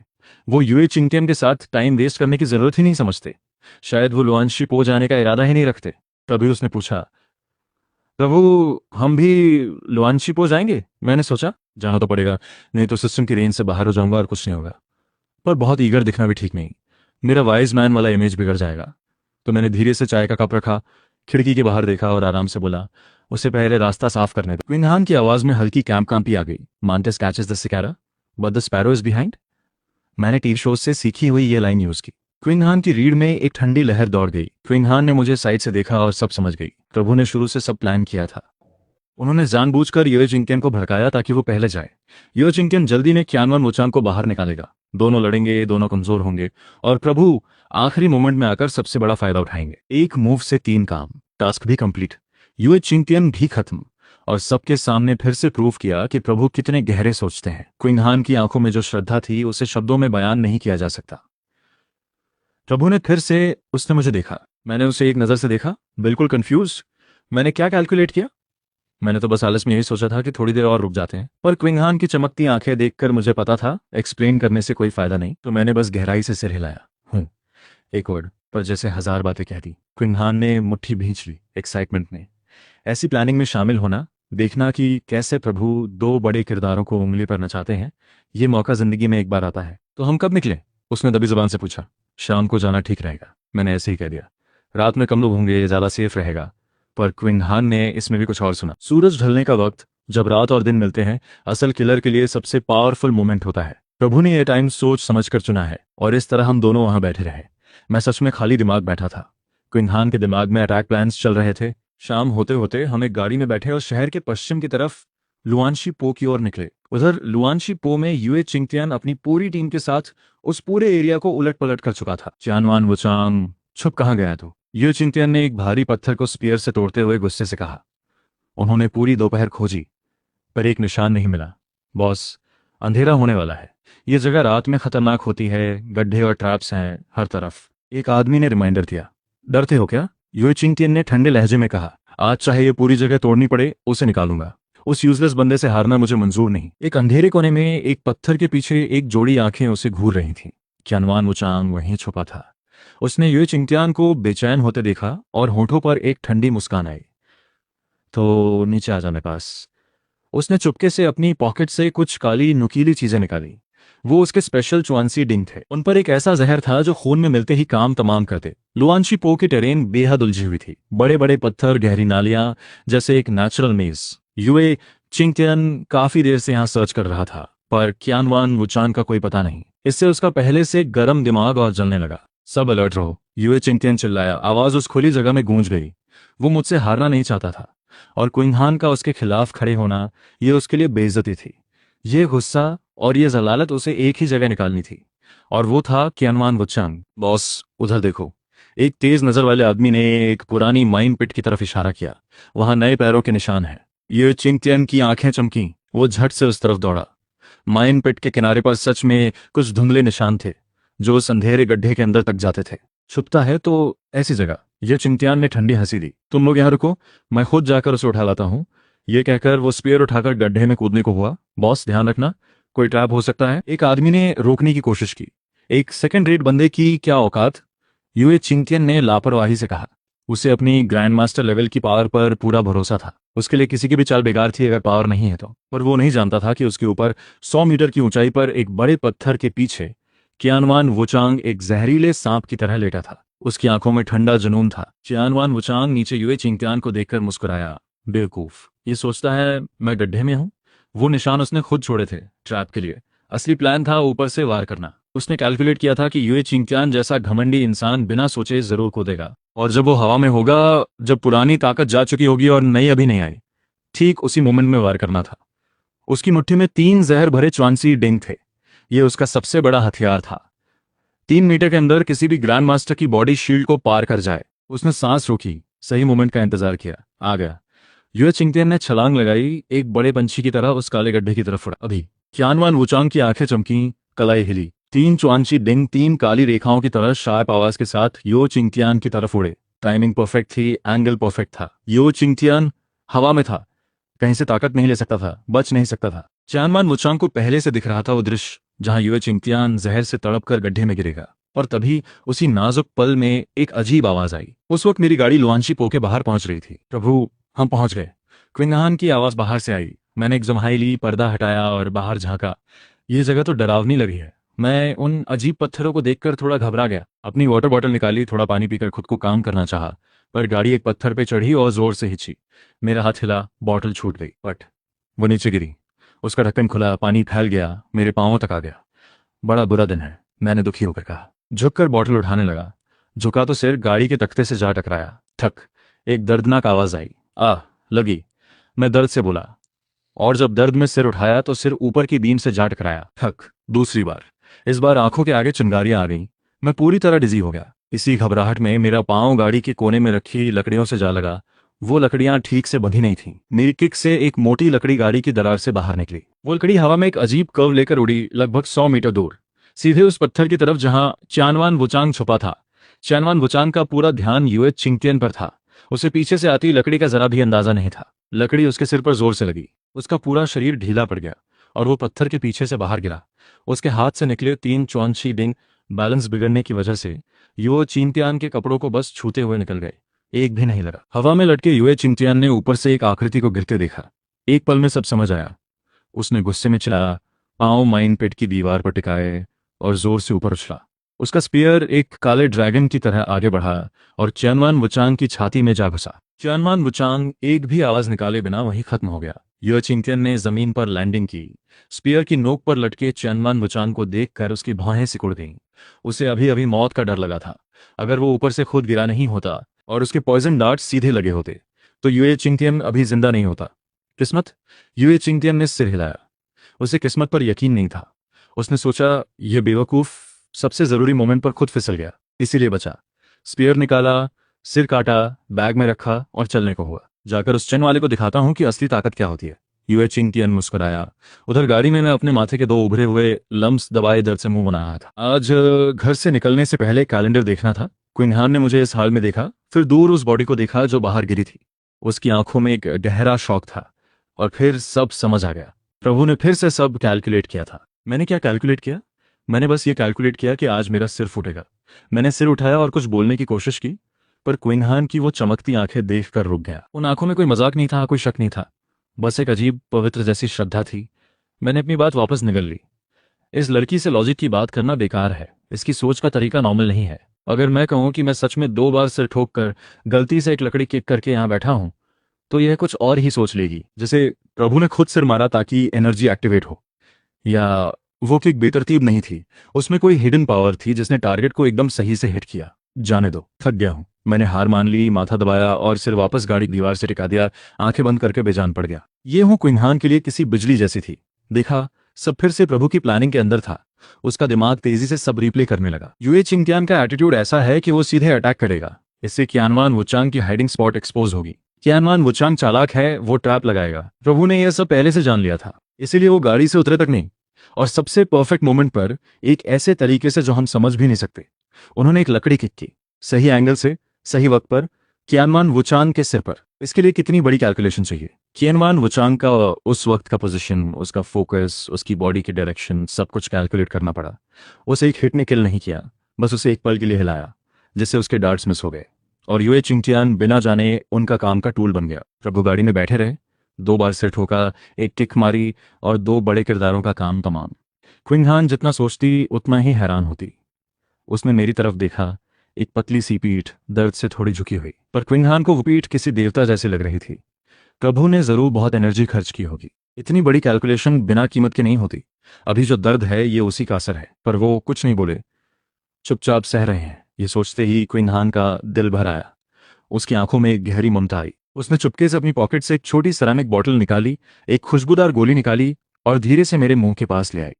[SPEAKER 1] वो यूए चिंगटियन के साथ टाइम वेस्ट करने की जरूरत ही नहीं समझते। शायद वो लोआनशीपो जाने का इरादा ही नहीं रखते। तभी उसने पूछा, प्रभु हम भी लोआनशीपो जाएंगे? मैंने सोचा जाना तो पड़ेगा, नहीं तो सिस्टम की रेंज से बाहर हो जाऊंगा और कुछ नहीं होगा। पर बहुत ईगर दिखना भी ठीक नहीं, मेरा वाइज मैन वाला इमेज बिगड़ जाएगा। तो मैंने धीरे से चाय का कप रखा, खिड़की के बाहर देखा और आराम से बोला, उसे पहले रास्ता साफ करने दो। क्विंग हान की आवाज में हल्की कैंप कांपी आ गई। Mantis catches the cicada but the sparrow is behind. मैंने टीवी शोज से सीखी हुई ये लाइन यूज की। क्विंग हान की रीढ़ में एक ठंडी लहर दौड़ गई। क्विंग हान ने मुझे साइड से देखा और सब समझ गई। प्रभु ने शुरू से सब प्लान किया था। उन्होंने जानबूझकर यूए चिंगटियन को भड़काया ताकि वो पहले जाए। यूए चिंगटियन जल्दी में क्यानवान वुचांग को बाहर निकालेगा। दोनों लड़ेंगे, दोनों कमजोर होंगे और प्रभु आखिरी मोमेंट में आकर सबसे बड़ा फायदा उठाएंगे। एक मूव से 3 काम, टास्क भी कंप्लीट, यूए चिंगटियन भी खत्म और सबके सामने फिर से प्रूव किया कि प्रभु कितने गहरे सोचते हैं। क्विंग हान की आंखों में जो श्रद्धा थी उसे शब्दों में बयान नहीं किया जा सकता। प्रभु ने फिर से उसने मुझे देखा। मैंने उसे एक नजर से देखा, बिल्कुल कंफ्यूज। मैंने क्या कैलकुलेट किया? मैंने तो बस आलस में यही सोचा था कि थोड़ी देर और रुक जाते हैं, पर क्विंग हान की चमकती आंखें देखकर मुझे पता था एक्सप्लेन करने से कोई फायदा नहीं, तो मैंने बस गहराई से सिर हिलाया। एक वर्ड, पर जैसे 1000 बातें कह दी। क्विंग हान ने मुट्ठी भींच ली एक्साइटमेंट में। ऐसी प्लानिंग में शामिल होना, देखना कि कैसे प्रभु 2 बड़े किरदारों को उंगली पर नचाते हैं, ये मौका जिंदगी में एक बार आता है। तो हम कब निकले? उसने दबी जुबान से पूछा। शाम को जाना ठीक रहेगा, मैंने ऐसे ही कह दिया। रात में कम लोग होंगे, ज्यादा सेफ रहेगा। पर क्विंग हान ने इसमें भी कुछ और सुना। सूरज ढलने का वक्त, जब रात और दिन मिलते हैं, असल किलर के लिए सबसे पावरफुल मोमेंट होता है। प्रभु ने यह टाइम सोच समझकर चुना है और इस तरह हम दोनों वहां बैठे रहे। मैं सच में खाली दिमाग बैठा था। क्विंग हान के दिमाग में अटैक प्लान्स चल रहे थे। शाम होते होते हम एक गाड़ी में बैठे और शहर के पश्चिम की तरफ लुआनशी पो की ओर निकले। उधर लुआनशी पो में यूए चिंगटियन अपनी पूरी टीम के साथ उस पूरे एरिया को उलट पलट कर चुका था। क्यानवान वुचांग, छुप कहाँ गया तू? यूए चिंगटियन ने एक भारी पत्थर को स्पीयर से तोड़ते हुए गुस्से से कहा। उन्होंने पूरी दोपहर खोजी पर एक निशान नहीं मिला। बॉस, अंधेरा होने वाला है। ये जगह रात में खतरनाक होती है, गड्ढे और ट्रैप्स हैं हर तरफ। एक आदमी ने रिमाइंडर दिया। डरते हो क्या? यूए चिंगटियन ने ठंडे लहजे में कहा। आज चाहे ये पूरी जगह तोड़नी पड़े, उसे निकालूंगा। उस यूजलेस बंदे से हारना मुझे मंजूर नहीं। एक अंधेरे कोने में एक पत्थर के पीछे एक जोड़ी आंखें उसे घूर रही थीं। क्यानवान वुचांग वहीं छुपा था। उसने यूए चिंगटियन को बेचैन होते देखा और होठों पर एक ठंडी मुस्कान आई। तो नीचे आ जा मेरे पास। उसने चुपके से अपनी पॉकेट से कुछ काली नुकीली चीजें निकाली। वो उसके स्पेशल चुआंसी डिंग थे। उन पर एक ऐसा जहर था जो खून में मिलते ही काम तमाम करते। लुआनशी पो की टेरेन बेहद उलझी हुई थी। बड़े बड़े पत्थर, गहरी नालियां, जैसे एक नेचुरल मेज। यूए चिंगटियन काफी देर से यहाँ सर्च कर रहा था, पर क्यानवान वुचांग का कोई पता नहीं। इससे उसका पहले से गर्म दिमाग और जलने लगा। सब अलर्ट रहो, यूए चिंगटियन चिल्लाया। आवाज उस खुली जगह में गूंज गई। वो मुझसे हारना नहीं चाहता था और क्विंग हान का उसके खिलाफ खड़े होना, ये उसके लिए बेइज्जती थी। ये गुस्सा और ये जलालत उसे एक ही जगह निकालनी थी और वो था क्यानवान वुचांग। बॉस, उधर देखो। एक तेज नजर वाले आदमी ने एक पुरानी माइन पिट की तरफ इशारा किया। वहां नए पैरों के निशान हैं। ये चिंगटियन की आंखें चमकी। वो झट से उस तरफ दौड़ा। माइन पिट के किनारे पर सच में कुछ धुंधले निशान थे जो उस अंधेरे गड्ढे के अंदर तक जाते थे। छुपता है तो ऐसी जगह। ये चिंगटियन ने ठंडी हंसी दी। तुम लोग यहाँ रुको, मैं खुद जाकर उसे उठा लाता हूँ। ये कहकर वो स्पीयर उठाकर गड्ढे में कूदने को हुआ। बॉस, ध्यान रखना, कोई ट्रैप हो सकता है। एक आदमी ने रोकने की कोशिश की। एक सेकंड रेट बंदे की क्या औकात? यूए चिंगटियन ने लापरवाही से कहा। उसे अपनी ग्रैंड मास्टर लेवल की पावर पर पूरा भरोसा था। उसके लिए किसी की भी चाल बेकार थी अगर पावर नहीं है तो। पर वो नहीं जानता था कि उसके ऊपर 100 मीटर की ऊंचाई पर एक बड़े पत्थर के पीछे क्यानवान वुचांग एक जहरीले सांप की तरह लेटा था। उसकी आंखों में ठंडा जुनून था। क्यानवान वुचांग नीचे यूए चिंगटियन को देखकर मुस्कुराया। बेवकूफ, ये सोचता है मैं गड्ढे में हूं। वो निशान उसने खुद छोड़े थे ट्रैप के लिए। असली प्लान था ऊपर से वार करना। उसने कैलकुलेट किया था कि यूए चिंगटियन जैसा घमंडी इंसान बिना सोचे जरूर कूदेगा और जब वो हवा में होगा, जब पुरानी ताकत जा चुकी होगी और नई अभी नहीं आई, ठीक उसी मोमेंट में वार करना था। उसकी मुट्ठी में 3 जहर भरे चुआंसी डिंग थे। ये उसका सबसे बड़ा हथियार था। 3 मीटर के अंदर किसी भी ग्रैंड मास्टर की बॉडी शील्ड को पार कर जाए। उसने सांस रोकी, सही मोमेंट का इंतजार किया। आ गया। यूए चिंगटियन ने छलांग लगाई, एक बड़े पंछी की तरह उस काले गड्ढे की तरफ उड़ा। अभी क्यानवान वुचांग की आंखें चमकी, कलाई हिली। 3 चुआंची डिंग 3 काली रेखाओं की तरह शार्प आवाज के साथ यूए चिंगटियन की तरफ उड़े। टाइमिंग परफेक्ट थी, एंगल परफेक्ट था। यूए चिंगटियन हवा में था, कहीं से ताकत नहीं ले सकता था, बच नहीं सकता था। क्यानवान वुचांग को पहले से दिख रहा था वो दृश्य जहां यूए चिंगटियन जहर से तड़पकर गड्ढे में गिरेगा। और तभी उसी नाजुक पल में एक अजीब आवाज आई। उस वक्त मेरी गाड़ी लुआनशी पो के बाहर पहुंच रही थी। प्रभु, हम पहुंच गए। क्विंग हान की आवाज बाहर से आई। मैंने एक जम्हाई ली, पर्दा हटाया और बाहर झांका। ये जगह तो डरावनी लगी है। मैं उन अजीब पत्थरों को देखकर थोड़ा घबरा गया। अपनी वाटर बॉटल निकाली, थोड़ा पानी पीकर खुद को काम करना चाहा। पर गाड़ी एक पत्थर पे चढ़ी और जोर से हिची। मेरा हाथ हिला, बॉटल छूट गई, पट वो नीचे गिरी। उसका ढक्कन खुला, पानी फैल गया, मेरे पांवों तक आ गया। बड़ा बुरा दिन है, मैंने दुखी होकर कहा। झुककर बॉटल उठाने लगा। झुका तो सिर गाड़ी के तख्ते से जा टकराया। ठक, एक दर्दनाक आवाज आई। लगी, मैं दर्द से बोला। और जब दर्द में सिर उठाया तो सिर ऊपर की बीम से जा टकराया। ठक, दूसरी बार। इस बार आंखों के आगे चिंगारियां आ गईं। मैं पूरी तरह डिजी हो गया। इसी घबराहट में मेरा पांव गाड़ी के कोने में रखी लकड़ियों से जा लगा। वो लकड़ियां ठीक से बंधी नहीं थीं। मेरी किक से एक मोटी लकड़ी गाड़ी की दरार से बाहर निकली। वो लकड़ी हवा में एक अजीब कर्व लेकर उड़ी, लगभग 100 मीटर दूर, सीधे उस पत्थर की तरफ जहां चानवान वुचांग छुपा था। चानवान वुचांग का पूरा ध्यान युए चिंगटियन पर था। उसे पीछे से आती लकड़ी का जरा भी अंदाजा नहीं था। लकड़ी उसके सिर पर जोर से लगी। उसका पूरा शरीर ढीला पड़ गया और वो पत्थर के पीछे से बाहर गिरा। उसके हाथ से निकले 3 चौंची डिंग बैलेंस बिगड़ने की वजह से युए चिंगटियान के कपड़ों को बस छूते हुए निकल गए। एक भी नहीं लगा। हवा में लटके युए चिंगटियान ने ऊपर से एक आकृति को गिरते देखा। एक पल में सब समझ आया। उसने गुस्से में चिल्लाया, पांव माइन पेट की दीवार पर टिकाए और जोर से ऊपर उछला। उसका स्पीयर एक काले ड्रैगन की तरह आगे बढ़ा और चानवान वुचांग की छाती में जा घुसा। चानवान वुचांग एक भी आवाज निकाले बिना वहीं खत्म हो गया। युए चिंगटियन ने जमीन पर लैंडिंग की। स्पीयर की नोक पर लटके चानवान वुचांग को देखकर उसकी भौहें सिकुड़ गईं। उसे अभी अभी मौत का डर लगा था। अगर वो ऊपर से खुद गिरा नहीं होता और उसके पॉइजन डार्ट सीधे लगे होते तो युए चिंगटियन अभी जिंदा नहीं होता। किस्मत? युए चिंगटियन ने सिर हिलाया। उसे किस्मत पर यकीन नहीं था। उसने सोचा, यह बेवकूफ सबसे जरूरी मोमेंट पर खुद फिसल गया, इसीलिए बचा। स्पीयर निकाला, सिर काटा, बैग में रखा और चलने को हुआ। जाकर उस चैन वाले को दिखाता हूं कि असली ताकत क्या होती है। युए चिंगटियन मुस्कुराया। उधर गाड़ी में मैं अपने माथे के 2 उभरे हुए लम्स दबाए दर्द से मुंह बनाया था। आज घर से निकलने से पहले कैलेंडर देखना था। क्विन हान ने मुझे इस हाल में देखा, फिर दूर उस बॉडी को देखा जो बाहर गिरी थी। उसकी आंखों में एक गहरा शौक था और फिर सब समझ आ गया। प्रभु ने फिर से सब कैलकुलेट किया था। मैंने क्या कैलकुलेट किया? मैंने बस ये कैलकुलेट किया कि आज मेरा सिर फूटेगा। मैंने सिर उठाया और कुछ बोलने की कोशिश की, पर क्विन हान की वो चमकती आंखें देखकर रुक गया। उन आंखों में कोई मजाक नहीं था, कोई शक नहीं था, बस एक अजीब पवित्र जैसी श्रद्धा थी। मैंने अपनी बात वापस निगल ली। इस लड़की से लॉजिक की बात करना बेकार है। इसकी सोच का तरीका नॉर्मल नहीं है। अगर मैं कहूं कि मैं सच में 2 बार सिर ठोक कर गलती से एक लकड़ी किक करके यहां बैठा हूं, तो यह कुछ और ही सोच लेगी, जैसे प्रभु ने खुद सिर मारा ताकि एनर्जी एक्टिवेट हो। या वो किक बेतरतीब नहीं थी, उसमें कोई हिडन पावर थी जिसने टारगेट को एकदम सही से हिट किया। जाने दो, थक गया हूं। मैंने हार मान ली, माथा दबाया और सिर वापस गाड़ी की दीवार से टिका दिया। आंखें बंद करके बेजान पड़ गया। ये हूं क्विन हान के लिए किसी बिजली जैसी थी। देखा, सब फिर से प्रभु की प्लानिंग के अंदर था। उसका दिमाग तेजी से सब रिप्ले करने लगा। युए चिंगटियान का एटीट्यूड ऐसा है कि वो सीधे अटैक करेगा। इससे qianwan वुचांग की हाइडिंग स्पॉट एक्सपोज होगी। qianwan वुचांग चालाक है, वो ट्रैप लगाएगा। प्रभु ने यह सब पहले से जान लिया था, इसीलिए वो गाड़ी से उतरे तक नहीं, और सबसे परफेक्ट मोमेंट पर, एक ऐसे तरीके से जो हम समझ भी नहीं सकते, उन्होंने एक लकड़ी किक की, सही एंगल से, सही वक्त पर, qianwan वुचांग के सिर पर। इसके लिए कितनी बड़ी कैलकुलेशन चाहिए। qianwan वुचांग का उस वक्त का पोजीशन, उसका फोकस, उसकी बॉडी की डायरेक्शन, सब कुछ कैलकुलेट करना पड़ा। उसे एक हिट ने किल नहीं किया, बस उसे एक पल के लिए हिलाया, जिससे उसके डार्ट्स मिस हो गए और युए चिंगटियान बिना जाने उनका काम का टूल बन गया। प्रभु गाड़ी में बैठे रहे, 2 बार सिर ठोका, एक किक मारी और 2 बड़े किरदारों का काम तमाम। क्विन हान जितना सोचती उतना ही हैरान होती। उसने मेरी तरफ देखा, एक पतली सी पीठ दर्द से थोड़ी झुकी हुई, पर क्विन हान को वो पीठ किसी देवता जैसी लग रही थी। प्रभु ने जरूर बहुत एनर्जी खर्च की होगी। इतनी बड़ी कैलकुलेशन बिना कीमत की नहीं होती। अभी जो दर्द है ये उसी का असर है। पर वो कुछ नहीं बोले, चुपचाप सह रहे हैं। ये सोचते ही क्विन हान का दिल भर आया। उसकी आंखों में एक गहरी ममता आई। उसने चुपके से अपनी पॉकेट से एक छोटी सेरामिक बॉटल निकाली, एक खुशबूदार गोली निकाली और धीरे से मेरे मुंह के पास ले आई।